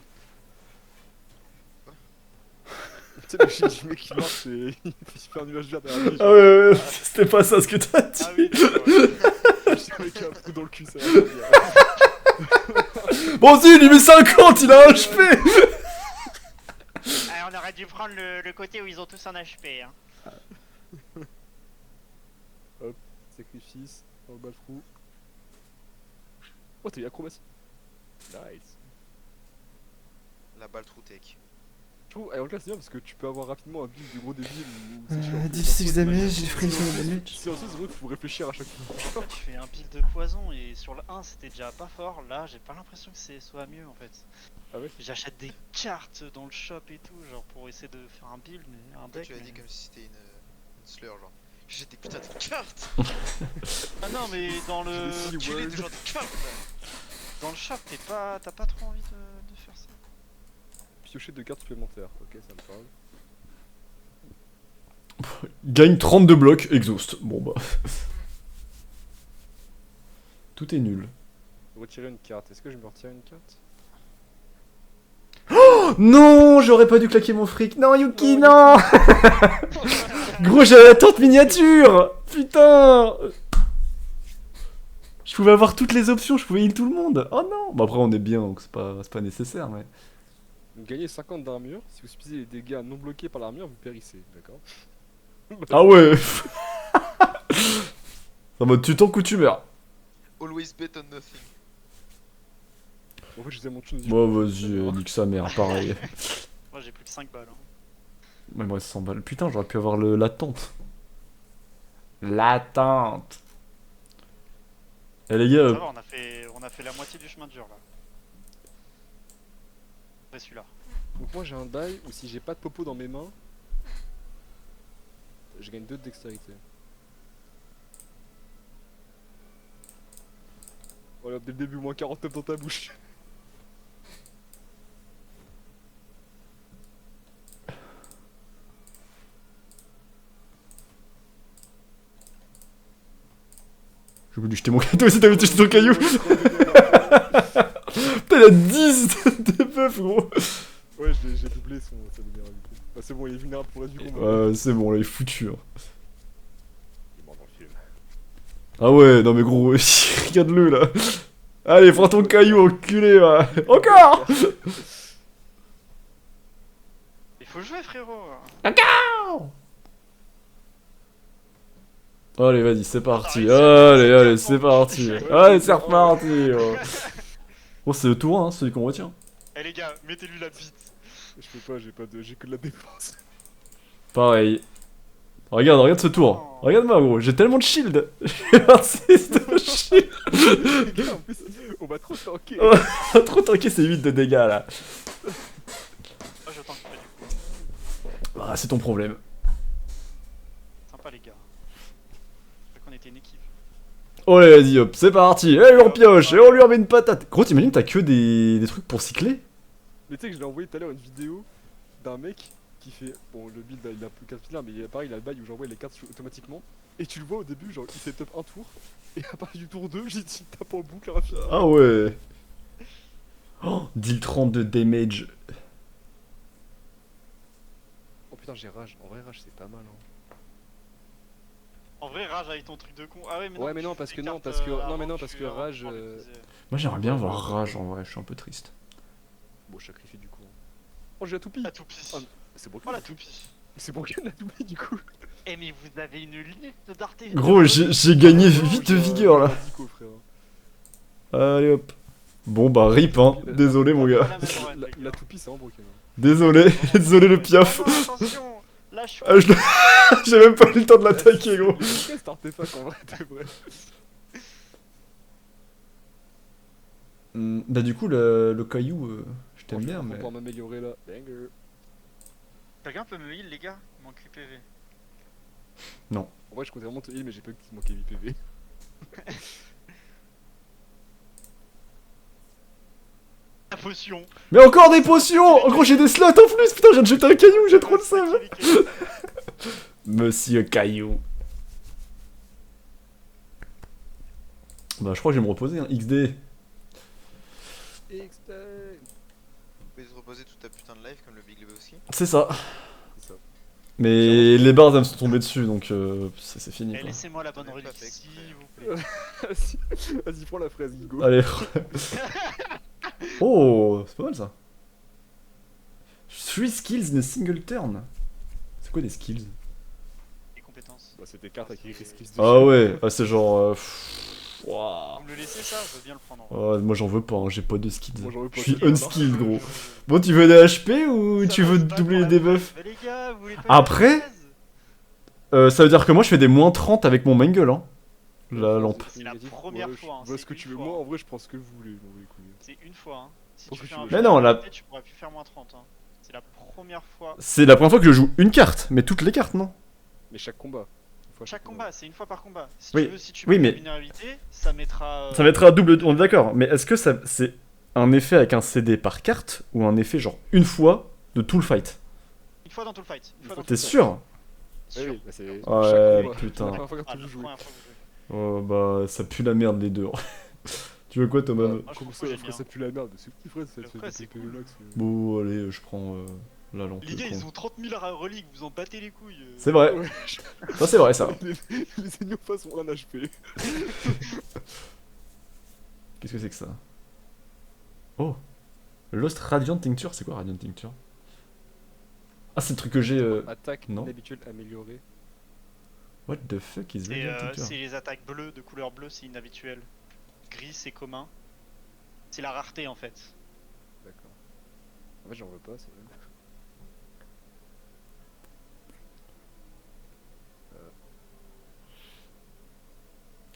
Tu sais, le gif du mec qui marche et il fait un nuage vert derrière lui. Ah ouais, c'était pas ça ce que t'as dit. Ah oui, d'accord, ouais. Le mec qui a un prout dans le cul, ça va bien. Bon si, il lui met 50, il a un HP. Ah, on aurait dû prendre le côté où ils ont tous un HP. Hein. Sacrifice, dans le bas le trou. Oh, t'as eu acrobatie. Nice. La balle trou tech. Je trouve, en classe c'est bien parce que tu peux avoir rapidement un build du gros débile où c'est chiant. 16 damage, j'ai pris Si ensuite c'est vrai qu'il faut réfléchir à chaque fois. Tu fais un build de poison et sur le 1 c'était déjà pas fort. Là, j'ai pas l'impression que c'est soit mieux en fait. Ah ouais? J'achète des cartes dans le shop et tout, genre pour essayer de faire un build, mais un Toi, deck. tu l'as mais- dit comme si c'était une slur, genre. J'ai des putains de cartes. Ah non, mais dans le J'ai Tu l'es toujours des cartes. dans le shop, t'as pas trop envie de faire ça. Piocher de cartes supplémentaires. Ok, ça me parle. Gagne 32 blocs, exhaust. Bon bah. Tout est nul. Retirer une carte. Est-ce que je me retire une carte? Non, j'aurais pas dû claquer mon fric. Non, Yuki, non. Gros, j'avais la tente miniature. Putain. Je pouvais avoir toutes les options, je pouvais heal tout le monde. Oh non. Bah après on est bien, donc c'est pas nécessaire, mais. Vous gagnez 50 d'armure. Si vous subissez les dégâts non bloqués par l'armure, vous périssez. D'accord? Ah ouais. En mode tu tanques ou tu meurs. Always bet on nothing. En fait, je faisais mon tune. Bon vas-y, nique sa mère, pareil. Moi j'ai plus que 5 balles. Hein. Ouais, moi 100 balles. Putain, j'aurais pu avoir la tente. La tente. Eh les gars, Ça va, on a fait la moitié du chemin dur là. C'est celui-là. Donc, moi j'ai un die où si j'ai pas de popo dans mes mains, je gagne 2 de dextérité. Voilà, dès le début, moins 49 dans ta bouche. Je voulais jeter mon caillou. Toi aussi, t'as jeté ton caillou. Putain, il a 10 de buff, gros. Ouais, j'ai doublé sa vulnérabilité. Ah, c'est bon, il est vulnérable pour le reste du combat. C'est bon, là, il est foutu. Hein. Il est mort dans le film. Ah ouais, non mais gros, regarde-le là. Allez, prends ton caillou, enculé, là. Encore. Il faut jouer, frérot. Allez, vas-y, c'est parti. Allez, c'est parti. Allez, c'est reparti. Bon, c'est le tour, hein, celui qu'on retient. Eh les gars, mettez-lui la bite. Je peux pas, j'ai que de la défense. Pareil. Regarde ce tour. Regarde-moi, gros, j'ai tellement de shield. J'ai 26 de shield. Les gars, en plus, on va trop tanker. Trop tanké, c'est 8 de dégâts là. Moi je tank pas du coup. Ah, c'est ton problème. Sympa les gars. Je crois qu'on était une équipe. Oh, allez, vas-y, hop, c'est parti. Et on pioche, et on lui remet une patate. Gros, t'imagines, t'as que des trucs pour cycler? Mais tu sais que je l'ai envoyé tout à l'heure une vidéo d'un mec qui fait. Bon, le build il a un peu 4 pilards, mais pareil, il a le bail où j'envoie les cartes automatiquement. Et tu le vois au début, genre il setup un tour, et à partir du tour 2, il tape en boucle rapidement. Ah ouais. Oh, deal 32 damage. Oh putain, j'ai rage. En vrai, rage c'est pas mal. Hein. En vrai, rage avec ton truc de con. Ah ouais, mais non, Ouais, mais tu non, fais parce des que non, cartes, parce que- non, avant mais non, que parce tu- que avant rage, pouvoir l'utiliser. Moi, j'aimerais bien voir rage en vrai, je suis un peu triste. Bon, je sacrifie du coup. Oh, j'ai la toupie. La toupie. Ah, c'est bon. Oh la toupie. C'est bon qu'elle la toupie du coup. Eh mais vous avez une limite d'arté. Gros, j'ai gagné vite de vigueur là. Dico, frère. Allez hop. Bon bah rip hein, désolé mon gars. La toupie c'est en broken. Hein. Désolé, désolé le piaf. Oh non, attention. Lâche. Ah, j'ai même pas eu le temps de l'attaquer gros. C'est cet artefact en vrai, t'es vrai. Bah du coup le caillou, je t'aime Oh, bien je vais mais... pouvoir m'améliorer là. Banger. Quelqu'un peut me heal les gars? Il manque 8 PV. En vrai, je comptais vraiment te heal, mais j'ai pas vu qu'il manquait 8 PV. La potion. Mais encore des potions. En gros j'ai des slots en plus, putain je viens de jeter un caillou, j'ai trop le seum. Monsieur caillou. Bah je crois que je vais me reposer hein, XD. XP. Tu peux se reposer toute ta putain de life comme le Big Lebowski. C'est ça. C'est ça. Mais les barres elles me sont tombées dessus donc c'est fini Eh, quoi. laissez-moi la bonne J'en ai pas relique fait s'il exprès. vous plaît. Vas-y, prends la fraise, Igo. Allez. Oh, c'est pas mal ça. 3 skills in a single turn. C'est quoi des skills? Les compétences. Bah, c'est des cartes avec écrit skills dessus. Ah ouais, ah, c'est genre... Waouh. Vous me le laissez ça? Je veux bien le prendre. Oh, moi j'en veux pas, hein, j'ai pas de skills. Moi, j'en veux pas Je suis de skills, unskilled gros. Bon tu veux des HP ou tu veux doubler les debuffs? Mais les gars, vous voulez pas Après une fraise? Ça veut dire que moi je fais des moins 30 avec mon mangle hein. La lampe. C'est la première fois, hein, Je vois ce c'est que une tu veux. fois. Moi, en vrai, je prends ce que vous voulez. Bon, les couilles. C'est une fois. Hein. Si Pour tu que fais tu un veux. Mais jeu non, à la- tête, tu pourras plus faire moins 30. Hein. C'est la première fois. C'est la première fois que je joue une carte, mais toutes les cartes non? Mais chaque combat. Une fois Chaque combat, c'est une fois par combat. Si Oui, tu veux, si tu oui, mets mais- la vulnérabilité, ça mettra. Ça mettra double, on est d'accord, mais est-ce que ça c'est un effet avec un CD par carte ou un effet genre une fois de tout le fight? Une fois dans tout le fight. Une fois dans tout T'es le fight. sûr? Sûr. Oui, bah, c'est. Ouais, chaque combat. putain. La première fois Ah, que la tu joues. première fois que vous jouez. Oh bah ça pue la merde les deux. Tu veux quoi Thomas? Moi, je Comment trouve ça, que la j'aime fraise, ça bien. pue la merde? C'est qui fraise? Ça Le fait fraise, des c'est PV cool. max. Bon allez, je prends la lampe. Les gars, con. ils ont 30 000 reliques, vous en battez les couilles. C'est vrai, Ouais, ça c'est vrai ça. les ennemis en face ont 1 HP. Qu'est-ce que c'est que ça? Oh, Lost Radiant Tincture, c'est quoi Radiant Tincture? Ah c'est le truc que j'ai... Attaque non. inhabituelle améliorée. What the fuck is Radiant Tincture? C'est les attaques bleues, de couleur bleue, c'est inhabituel. Gris, c'est commun. C'est la rareté en fait. D'accord. En fait, j'en veux pas, c'est vrai.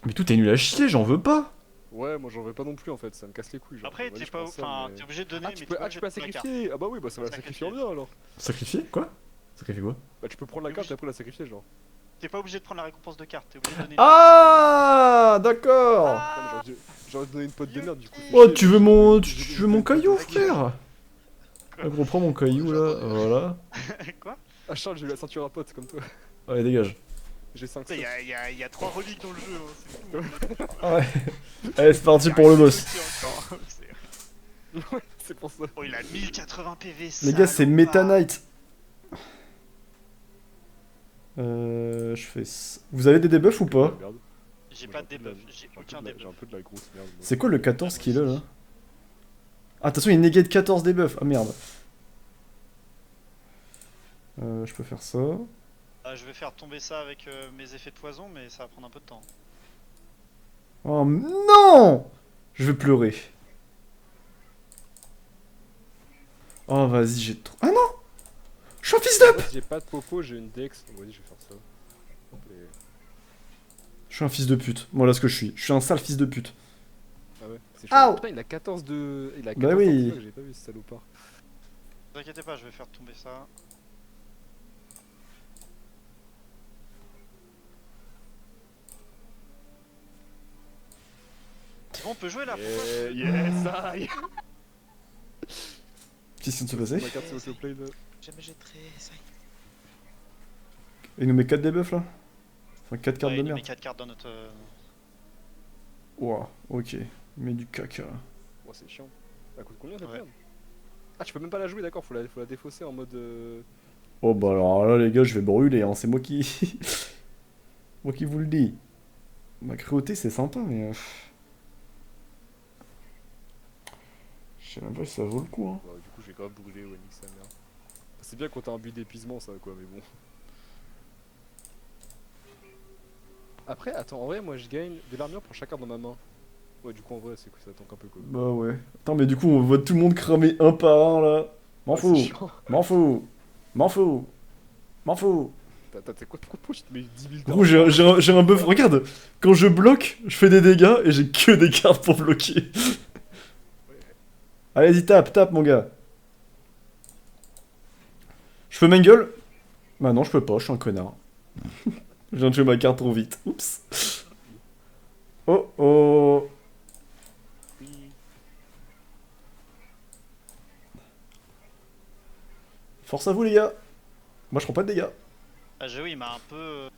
Mais tout est nul à chier, j'en veux pas. Ouais, moi j'en veux pas non plus en fait, ça me casse les couilles. Genre. Après, Vas-y, t'es je pas, prends ça, enfin, mais- t'es obligé de donner, Ah, mais tu t'es peux, pas ah, tu peux la obligé de prendre sacrifier. Ah bah oui, bah ça va la sacrifier en bien alors. Sacrifier? Quoi? Sacrifier quoi? Bah tu peux prendre la carte et après la sacrifier genre. T'es pas obligé de prendre la récompense de carte, t'es obligé de donner. Ah d'accord. Ouais, mais j'aurais donné une pote de merde du coup. Oh tu veux mon... tu veux mon caillou frère? Ah, gros, prends mon caillou là, voilà. Quoi? Ah Charles, j'ai eu la ceinture à pote comme toi. Allez dégage. J'ai 5 Il y a 3 reliques dans le jeu, hein, c'est fou. Ouais. Allez, c'est parti pour le boss. Ouais, c'est pour ça. Oh, il a 1080 PV, Les gars, c'est salopard. Meta Knight. Je fais. Vous avez des debuffs ou pas? Merde. J'ai Moi, pas de j'ai un peu debuff, de j'ai la- aucun J'ai debuff. un peu de la grosse merde. moi. C'est quoi le 14 Ah, moi qu'il a là? aussi. Ah, attention, il negate 14 debuffs. Ah merde. Je peux faire ça. Ah, je vais faire tomber ça avec mes effets de poison, mais ça va prendre un peu de temps. Oh non! Je vais pleurer. Oh vas-y, j'ai trop. Ah non! Je suis un fils d'up! Moi, si j'ai pas de popo, j'ai une dex. Bon, vas-y, je vais faire ça. Et- Je suis un fils de pute. Voilà ce que je suis. Je suis un sale fils de pute. Ah ouais, c'est Aouh. chaud. Putain, il a 14 de. Il a 14 Bah oui. d'antidote, j'ai pas vu ce salopard. Ne vous inquiétez pas, je vais faire tomber ça. C'est bon, on peut jouer là, pourquoi Yes, aïe! Qu'est-ce qui vient de se passer? Ma carte c'est autoplay là. Jamais jetterai, ça y est. Il nous met 4 debuffs là? Enfin 4 cartes Ouais, de il met merde. 4 cartes dans notre... Ouah, ok. Il met du caca. Oh, c'est chiant. Ça coûte combien cette Ouais. merde? Ah, tu peux même pas la jouer, d'accord, faut la défausser en mode. Oh bah alors là les gars, je vais brûler, hein. C'est moi qui... moi qui vous le dis. Ma cruauté c'est sympa mais... Je sais même pas si ça vaut le coup hein. Bah, du coup, je vais grave brûler, ouais, nique sa mère. C'est bien quand t'as un but d'épuisement, ça, quoi, mais bon. Après, attends, en vrai, moi je gagne de l'armure pour chaque carte dans ma main. Ouais, du coup, en vrai, c'est que ça tank un peu, quoi. Bah ouais. Attends mais du coup on voit tout le monde cramer un par un là. M'en Ouais, fous. c'est chiant. M'en fous. M'en fous. M'en fous. T'as quoi, pourquoi tu te mets 10 000 Gros, j'ai un buff. Regarde, quand je bloque, je fais des dégâts et j'ai que des cartes pour bloquer. Allez-y, tape, mon gars. Je peux mangle? Bah non, je peux pas, je suis un connard. Je viens de jouer ma carte trop vite. Oups. Oh oh. Force à vous, les gars. Moi, je prends pas de dégâts. Ah, Géo, il m'a un peu...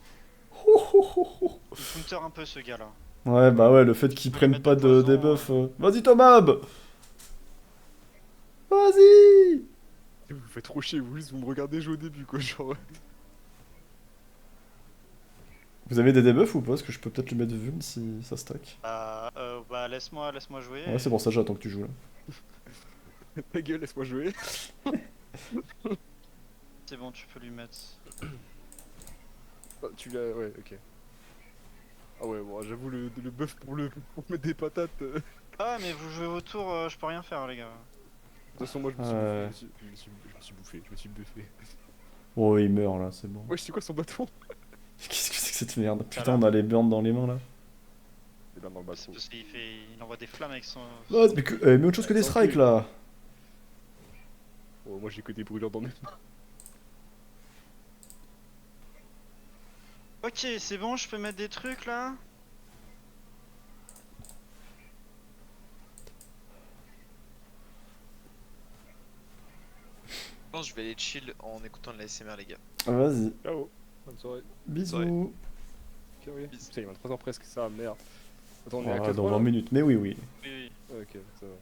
Oh, oh, oh, oh. Il counter un peu, ce gars-là. Ouais, bah ouais, le fait qu'ils Faut lui prennent mettre pas des de poisons, debuff. Vas-y, Tomab. Vas-y. Vous me faites trop chier, vous juste vous me regardez jouer au début, quoi, genre. Vous avez des debuffs ou pas? Parce que je peux peut-être lui mettre vuln si ça stack. Bah, laisse-moi jouer. Ouais, c'est pour ça, j'attends que tu joues là. Ta gueule, laisse-moi jouer. C'est bon, tu peux lui mettre. Ah, tu l'as. Ouais, ok. Ah ouais, bon, j'avoue, le buff pour mettre des patates. De Ah, mais vous jouez vos tours, je peux rien faire, les gars. toute façon, moi, je me suis, Ouais. je me suis bouffé, je me suis buffé. Oh, il meurt là, c'est bon. Ouais, c'est quoi son bâton? Qu'est-ce que c'est que cette merde? Putain, Voilà. on a les burns dans les mains là. Et ben, dans le C'est bâton. parce il envoie des flammes avec son... Oh, mais autre chose que des strikes là. Oh, moi, j'ai que des brûleurs dans mes mains. Ok, c'est bon, je peux mettre des trucs, là. Je pense que je vais aller chill en écoutant de la SMR, les gars. Vas-y, Ciao. Bonne soirée. bisous. Ok, oui. Putain, il est 23h presque, ça, merde. Attends, on est Oh, à quel dans point, 20 là? minutes, mais oui, oui. Oui, oui. Ouais, ok, ça va.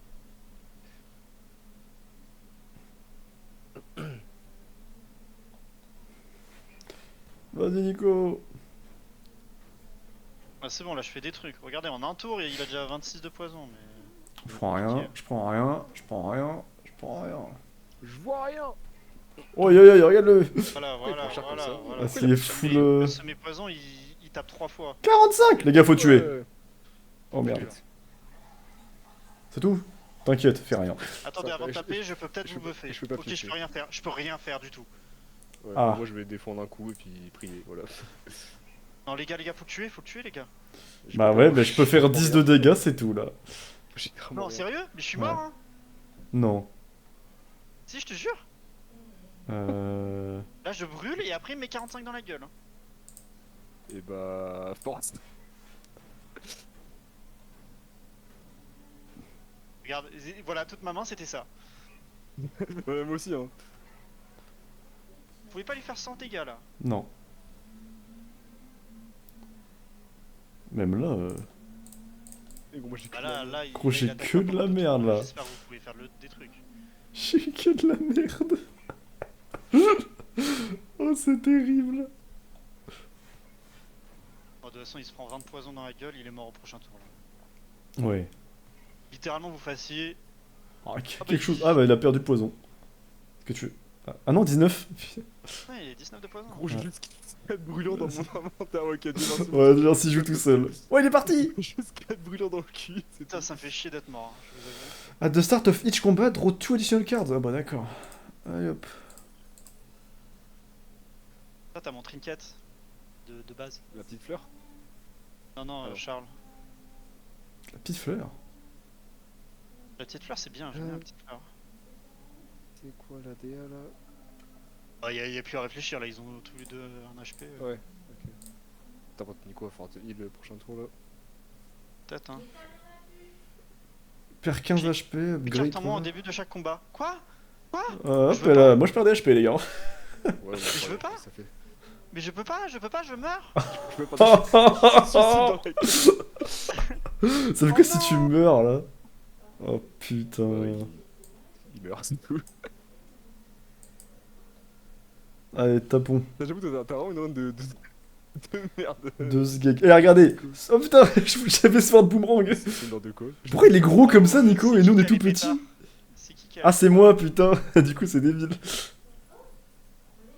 Vas-y, Nico. Ah, c'est bon, là, je fais des trucs. Regardez, en un tour, il a déjà 26 de poison, mais... Je prends rien, Ok. je prends rien, je prends rien, je prends rien. Je vois rien. Oh, regarde-le. Voilà, voilà, prend cher comme voilà, ça voilà. Ah, c'est full. Le semi-poison, il tape 3 fois. 45! Les gars, faut tuer. Ouais. Oh merde. C'est tout? T'inquiète, fais rien. Attendez, Ça avant de fait- taper, je peux peut-être je vous peux- buffer. je peux pas Ok, je flipper. peux rien faire. Je peux rien faire du tout. Ouais, Ah. moi je vais défendre un coup et puis prier, voilà. Non, les gars, faut le tuer, les gars. J'ai Bah pas ouais, de- bah je peux faire j'ai 10 vraiment de rien. dégâts, c'est tout là. J'ai vraiment Non, rien. sérieux? Mais je suis Ouais. mort, hein. Non. Si, je te jure. Là, je brûle et après, il me met 45 dans la gueule. hein. Et bah, force. Regarde, voilà, toute ma main, c'était ça. Ouais, moi aussi, hein. Vous pouvez pas lui faire 100 dégâts, là. Non. Même là, Et gros, moi j'ai Bah là, Gros, j'ai il attaque que pas de pendant la tout le merde, tour, là. J'espère que vous pouvez faire des trucs. j'ai que de la merde. Oh, c'est terrible. Bon, de toute façon, il se prend 20 de poison dans la gueule, il est mort au prochain tour. Là. Ouais. Littéralement, vous fassiez. Quelque chose. Ah bah il a perdu de poison. Est-ce que tu veux... Ah non, 19. Ouais, il est 19 de poison. Gros, j'ai Ouais. juste 4 brûlants dans mon inventaire. Ok, dis-moi. Ouais, genre s'il joue tout seul. Ouais, il est parti. Juste 4 brûlants dans le cul. C'est Putain, tout. ça me fait chier d'être mort, hein, je vous avoue. At the start of each combat, draw 2 additional cards. Ah bah d'accord. Allez hop. Toi, t'as mon trinket de base. La petite fleur. Non, non, Alors. Charles. La petite fleur. La petite fleur, c'est bien, j'aime bien la petite fleur. C'est quoi la DA là? Bah, y a plus à réfléchir là, ils ont tous les deux un HP. Ouais, ok. T'as pas Nico va falloir te heal le prochain tour là. Peut-être, hein. Perd 15 HP, Mais upgrade. carton-moi au début de chaque combat. Quoi? Hop, Je veux là. pas. Moi je perds des HP, les gars. Ouais, je veux pas. Ça fait. Mais je peux pas, je meurs. Je peux pas Ça te suicide dans la gueule. fait quoi si tu meurs là? Oh putain. Ouais, il meurt, c'est tout. Allez, tapons. J'avoue, t'as vraiment une run de merde. Deux gag. Eh, regardez. Oh putain, j'avais ce de boomerang. C'est une ordre de quoi? Pourquoi il est gros comme ça, Nico, et nous on est tout qui a les petits? pétards C'est qui a Ah, c'est moi, putain. Du coup, c'est débile.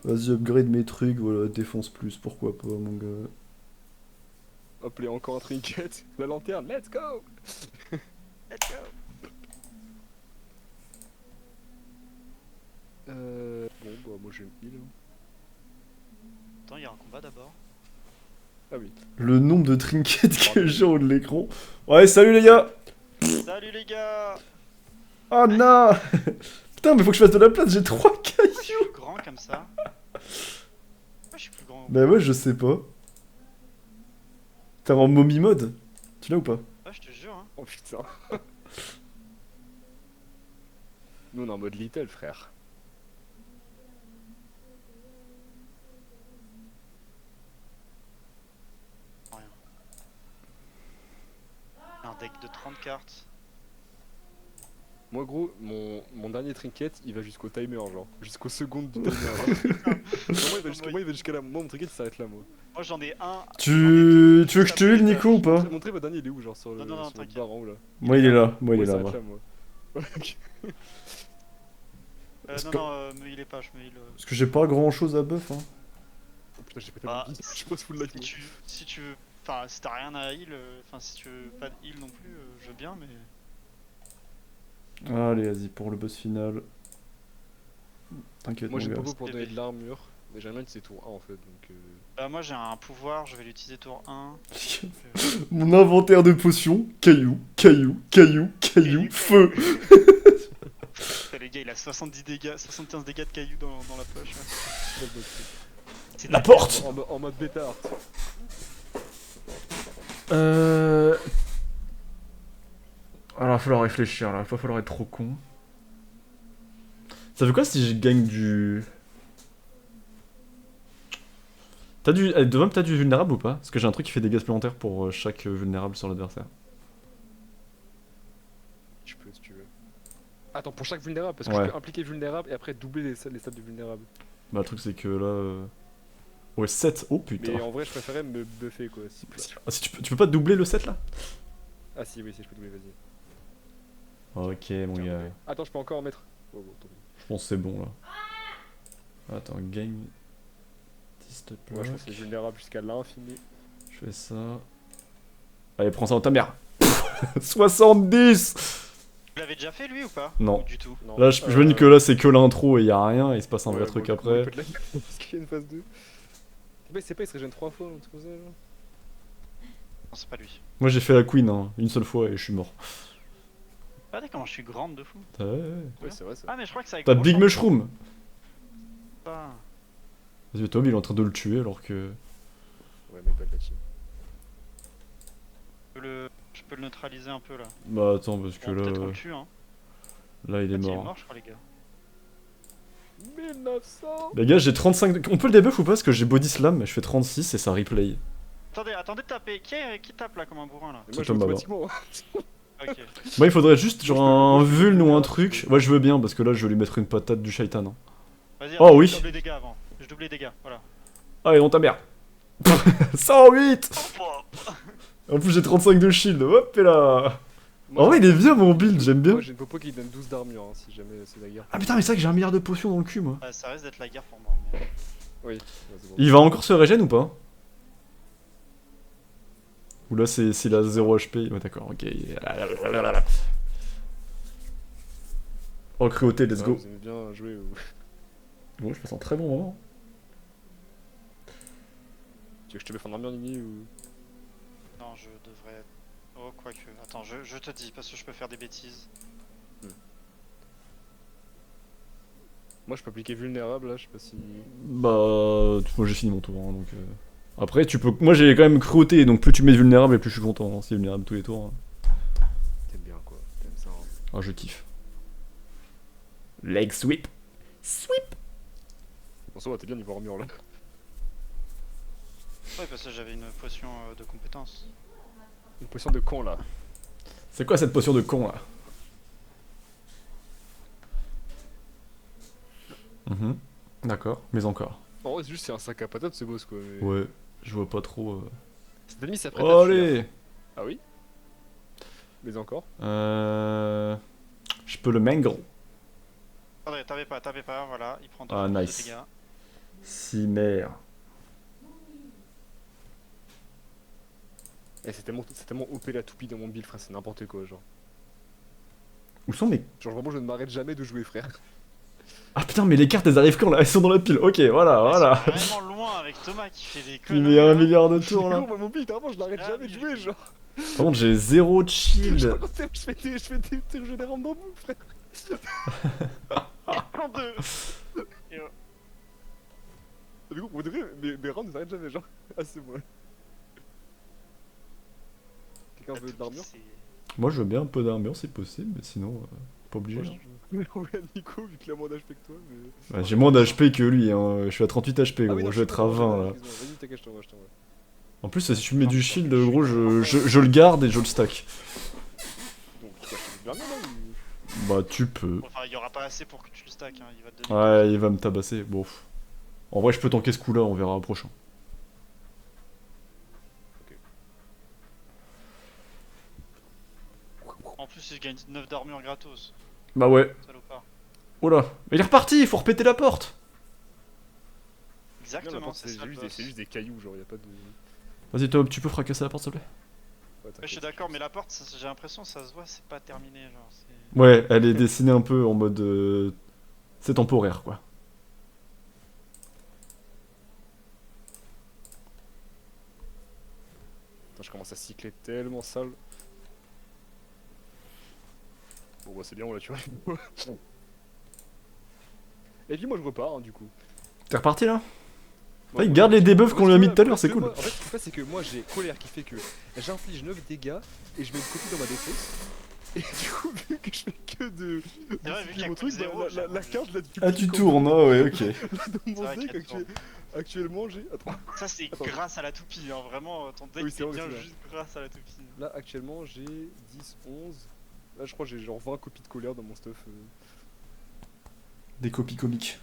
Vas-y, upgrade mes trucs, voilà, défonce plus, pourquoi pas, mon gars. Hop, là, encore un trinket. La lanterne, let's go! Let's go. Bon, bah, moi j'ai une heal. Attends, il y a un combat d'abord. Ah oui. Le nombre de trinkets que j'ai au haut de l'écran. Ouais, salut les gars. Salut les gars. Oh non. Putain, mais faut que je fasse de la place, j'ai 3 cailloux. Pourquoi je suis plus grand comme ça? Pourquoi je suis plus grand? Bah ouais, je sais pas. T'es en mommy mode? Tu l'as ou pas? Ouais, je te jure, hein. Oh putain. Nous on est en mode little, frère. Rien. Un deck de 30 cartes. Moi, gros, mon dernier trinket il va jusqu'au timer, genre. Jusqu'au seconde du timer. Genre. Moi, il va jusqu'à là. Moi, mon trinket il s'arrête là, moi. Moi j'en ai un. Tu veux que je te heal, Nico, ou pas? Montrez votre dernier, il est où, genre sur le Non, sur votre t'inquiète. barre en haut là. Moi, il est là. Moi, il est là, s'arrête moi. là, moi. Ok. Non, que- non, me healez pas, je me heal. Parce que j'ai pas grand chose à buff, hein. Oh putain, j'ai pas tellement Bah, de vie. Je pose full life, Si moi. tu veux. Enfin, si t'as rien à heal, enfin, si tu veux pas de heal non plus, je veux bien, mais. Allez, vas-y, pour le boss final. T'inquiète, Moi, mon j'ai gars. pas beaucoup pour donner de l'armure. Mais j'aimerais bien que c'est tour 1 en fait, donc. Bah, moi j'ai un pouvoir, je vais l'utiliser tour 1. Mon inventaire de potions, cailloux, cailloux, cailloux, cailloux, feu. Putain, les gars, il a 70 dégâts, 75 dégâts de cailloux dans la poche. Ouais. C'est La dingue. porte. En mode bêta art. Alors, il va falloir réfléchir là, il va falloir être trop con. Ça fait quoi si je gagne du. T'as du. Devant, t'as du vulnérable ou pas? Parce que j'ai un truc qui fait dégâts supplémentaires pour chaque vulnérable sur l'adversaire. Tu peux si tu veux. Attends, pour chaque vulnérable, parce que Ouais. je peux impliquer vulnérable et après doubler les stats du vulnérable. Bah, le truc c'est que là. Ouais, 7. Oh putain. Mais en vrai, je préférais me buffer quoi, si possible. Ah, si tu peux pas doubler le 7 là? Ah si, oui, si je peux doubler, vas-y. Ok, mon Tiens, gars. ouais. Attends, je peux encore en mettre. Oh, bon, tant pis. Je pense que c'est bon là. Attends, game. Disturb Ouais, je pense que c'est vulnérable jusqu'à l'infini. Je fais ça. Allez, prends ça dans ta mère. 70. Tu l'avais déjà fait lui ou pas? Non. Ou du tout. Non, Là, je me dis que là, c'est que l'intro et y a rien, il se passe un vrai ouais, truc bon, après. il peut te la- Parce qu'il y a une phase 2. C'est pas, il se régène 3 fois, un truc comme ça, genre. Non, c'est pas lui. Moi, j'ai fait la queen une seule fois et je suis mort. Regardez comment je suis grande de fou. Ouais. Ouais, c'est vrai ça. Ah, mais je crois que c'est avec. T'as gros Big champ. Mushroom. Ah. Vas-y, Tom, il est en train de le tuer alors que. Ouais, mais pas de la team. Je peux le neutraliser un peu là. Bah, attends, parce que Bon, là. peut-être qu'on le tue, hein. Là, il est Il est mort. mort, je crois, les gars. 1900. Les gars, j'ai 35. On peut le debuff ou pas? Parce que j'ai body slam, mais je fais 36 et ça replay. Attendez de taper. Qui tape là comme un bourrin là? Et moi, je Tom joue Baba. automatiquement. Ok. Moi, il faudrait juste genre un je vuln peux ou un le truc. faire. Ouais, je veux bien parce que là, je vais lui mettre une patate du shaitan. Hein. Vas-y, Oh, attends, oui. je double les dégâts avant. Je double les dégâts, voilà. Allez, on ta mère. 108. En plus, j'ai 35 de shield. Hop, et là. Moi, En vrai, il j'ai- est bien mon build, j'aime bien. Moi, j'ai une popo qui donne 12 d'armure, hein, si jamais c'est la guerre. Ah putain, mais c'est vrai que j'ai un milliard de potions dans le cul, moi. Ça risque d'être la guerre pour moi. Mais... Oui, ouais, c'est bon. Il va encore se régène ou pas? Ou là, c'est la 0 HP. Ouais, d'accord, ok. Oh, cruauté, let's Ah, go. Vous aimez bien jouer ou... Bon, je passe un très bon moment. Tu veux que je te mette en armure, Nini, ou... Non, je devrais... Oh, quoique. Attends, je te dis, parce que je peux faire des bêtises. Moi, je peux appliquer vulnérable, là, je sais pas si... Bah, moi j'ai fini mon tour, hein, donc... Après, tu peux... Moi j'ai quand même cruauté, donc plus tu mets vulnérable et plus je suis content. Hein, si vulnérable tous les tours. Hein. T'aimes bien, quoi. T'aimes ça, hein. Ah, je kiffe. Leg sweep. Sweep. Bon, ça va, t'es bien niveau armure, là. Ouais, parce que j'avais une potion de compétence. Une potion de con, là. C'est quoi cette potion de con, là? D'accord, mais encore. En vrai, c'est juste c'est un sac à patates, ce boss, quoi. Mais... Ouais, je vois pas trop... Cette ennemie s'apprête à fuir. Allez. Ah oui? Mais encore? Je peux le mangle. Attendez, tapez pas, voilà. Il prend 2 Ah, de nice. dégâts. Si merde. Eh, c'est tellement OP la toupie dans mon build, frère, c'est n'importe quoi, genre. Où sont mes... Genre, vraiment, je ne m'arrête jamais de jouer, frère. Ah putain, mais les cartes elles arrivent quand là? Elles sont dans la pile. Ok, voilà. Ils sont vraiment loin avec Thomas qui fait des Il conneries. met un là. milliard de tours là. Gros, moi, mon build, vraiment, je n'arrête Ah, jamais de mais- jouer, genre. Par contre, j'ai zéro de Je shield. fais des tirs générants dans vous, frère. 32. Du coup, vous devriez, mes rounds ne s'arrêtent jamais, genre. Ah, c'est moi. Quelqu'un veut de l'armure? Moi, je veux bien un peu d'armure si possible, mais sinon, pas obligé. Moi, hein. je vais envoyer à Nico, vu qu'il a moins d'HP que toi, mais... Ouais, j'ai moins d'HP que lui, hein. Je suis à 38 HP, gros. Ah oui, non, je vais être à 20 là. excuse-moi, vas-y, t'inquiète, je t'envoie. En plus, si tu mets du shield, gros, je le garde et je le stack. Donc, tu vas acheter de l'armure, là, ou... Bah, tu peux. Enfin, il y aura pas assez pour que tu le stack, hein. Il va te donner. Ouais, il va me tabasser. Bon. En vrai, je peux tanker ce coup là, on verra au prochain. En plus, il gagne 9 d'armure gratos. Bah ouais. Salopard. Oh là. Mais il est reparti, il faut repéter la porte. Non, Exactement, la porte, c'est c'est ça. le boss. juste des cailloux, genre, y'a pas de... Vas-y, Tom, tu peux fracasser la porte, s'il te plaît? Ouais, Ouais, je suis d'accord, mais la porte, j'ai l'impression, ça se voit, c'est pas terminé. Genre, c'est... Ouais, elle est dessinée un peu en mode... C'est temporaire, quoi. Putain, je commence à cycler tellement sale. Bon, bah, c'est bien, on l'a tué. Et puis, moi, je repars, hein, du coup. T'es reparti là? Moi, il garde les debuffs qu'on lui a mis tout à l'heure, c'est que cool. moi- En fait, ce qui se passe, c'est que moi, j'ai colère qui fait que j'inflige 9 dégâts et je mets une copie dans ma défausse. Et du coup, vu que je fais que de vrai, vu qu'il y a mon que truc, zéro, bah, j'avoue, la carte, là, du Ah, tu tournes, ah ouais, ok. Dans mon vrai deck, qu'elle tourne. actuellement, j'ai... Attends. Ça, c'est Attends. grâce à la toupie, hein. Vraiment, ton deck Oui, c'est est vrai, bien c'est vrai. juste grâce à la toupie. Là, actuellement, j'ai 10, 11... Là, je crois que j'ai genre 20 copies de colère dans mon stuff. Des copies comiques.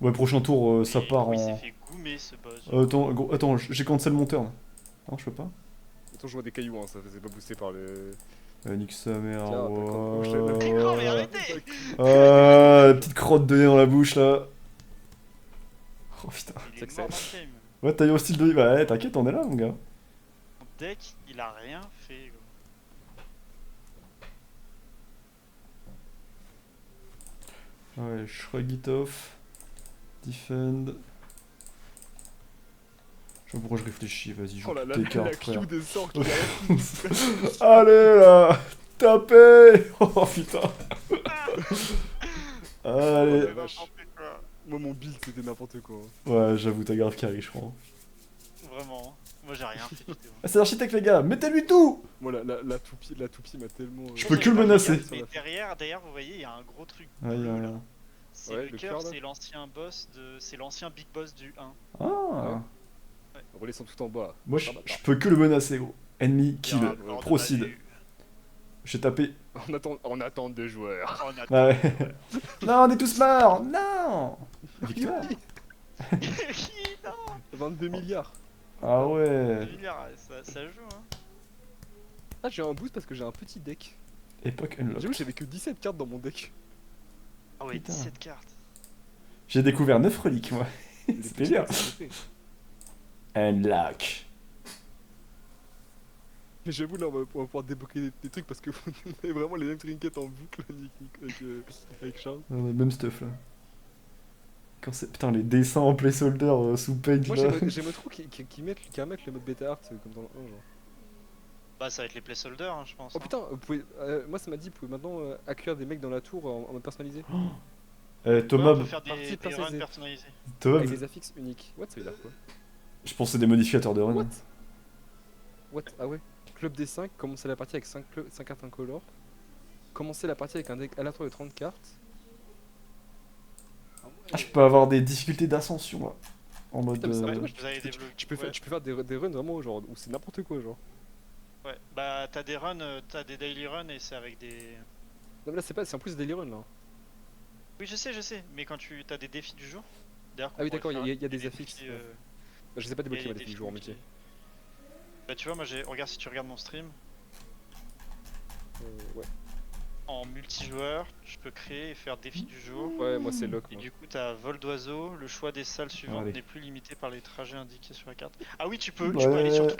Ouais, prochain tour, ça Et part gros, Il en... s'est fait goumer ce boss. Attends, gros, attends, j'ai cancel mon turn. Non, je peux pas. Attends, je vois des cailloux, hein, ça faisait pas boosté par le... Nique sa mère. Tiens, t'as ouais. comme- Mais gros, mais arrêtez! Ah, la petite crotte de nez dans la bouche là. Oh putain. Il C'est est que mort c'est- dans le game. Ouais, taille au style de... Bah ouais, t'inquiète, on est là, mon gars. Mon deck, il a rien fait, gros. Ouais, shrug it off. Defend. Je sais pas pourquoi je réfléchis, vas-y, je Oh là là, tes la cartes, frère. queue de sort qui arrive. Allez là, tapez. Oh putain. Oh, Allez. la vache. N'importe quoi. Moi, mon build, c'était n'importe quoi. Ouais, j'avoue, t'as grave carry, je crois. Vraiment. Moi, j'ai rien fait du tout. Ah, c'est l'architecte, les gars, mettez-lui tout. Moi, la toupie m'a tellement... Je peux que le menacer. Mais derrière, vous voyez, il y a un gros truc Ouais, bleu, là. C'est Ouais, le le cœur, cœur, là. c'est l'ancien boss de. C'est l'ancien big boss du 1. Ah. Les relais sont tout en bas. Moi, Ah, bah, je peux que le menacer, gros. Ennemi, Il y a un kill, rapport de proceed. Manu. J'ai tapé. On attend 2 joueurs. Oh, on a Ah ouais. Non, on est tous morts. Non. Victoire. non 22 milliards. Ah ouais. ça joue, hein. Ah, j'ai un boost parce que j'ai un petit deck. Époque J'avoue, unlock. j'avais que 17 cartes dans mon deck. Ah ouais, Putain. 17 cartes. J'ai découvert 9 reliques, moi. Les C'est petits bien. decks, c'est fait. Unlock. Mais j'avoue, là, on va pouvoir débloquer des trucs parce que vous avez vraiment les mêmes trinkets en boucle avec Charles. On a le même stuff, là. Quand c'est... Putain, les dessins en placeholder sous Paint, Moi, là. j'aimerais trop qu'ils mettent le mode bêta art comme dans le 1, genre. Bah, ça va être les placeholders, hein, je pense. Oh hein. putain, vous pouvez, moi ça m'a dit, vous pouvez maintenant accueillir des mecs dans la tour en mode personnalisé. Thomas, Ouais, on peut faire partie des runs personnalisée. personnalisés. Thomas, Avec des affixes uniques. What, ça veut dire quoi? je pense que c'est des modificateurs de run. What? What? Ah ouais. Club des 5, commencez la partie avec 5 cartes incolores. Commencez la partie avec un deck aléatoire de 30 cartes. Ah, je peux avoir des difficultés d'ascension, là. En mode... Putain, mais c'est Ouais, un truc, vous avez des tu peux ouais. faire des runs vraiment genre où c'est n'importe quoi genre. Ouais, bah t'as des runs, t'as des daily runs et c'est avec des. Non mais là c'est en plus des daily runs là. Oui, je sais, mais quand tu as des défis du jour. D'ailleurs, Ah oui, qu'on d'accord, pourrait il y a faire des défis, affixes, ouais. Bah, je sais pas il y a débloquer des ma défi du jour en multi- métier. Bah, tu vois, moi j'ai. Regarde si tu regardes mon stream. Ouais. En multijoueur, je peux créer et faire défi du jour. Ouais, moi c'est lock. Et Moi. du coup, t'as vol d'oiseau, le choix des salles suivantes Allez. n'est plus limité par les trajets indiqués sur la carte. Ah oui, tu peux Ouais. aller sur toutes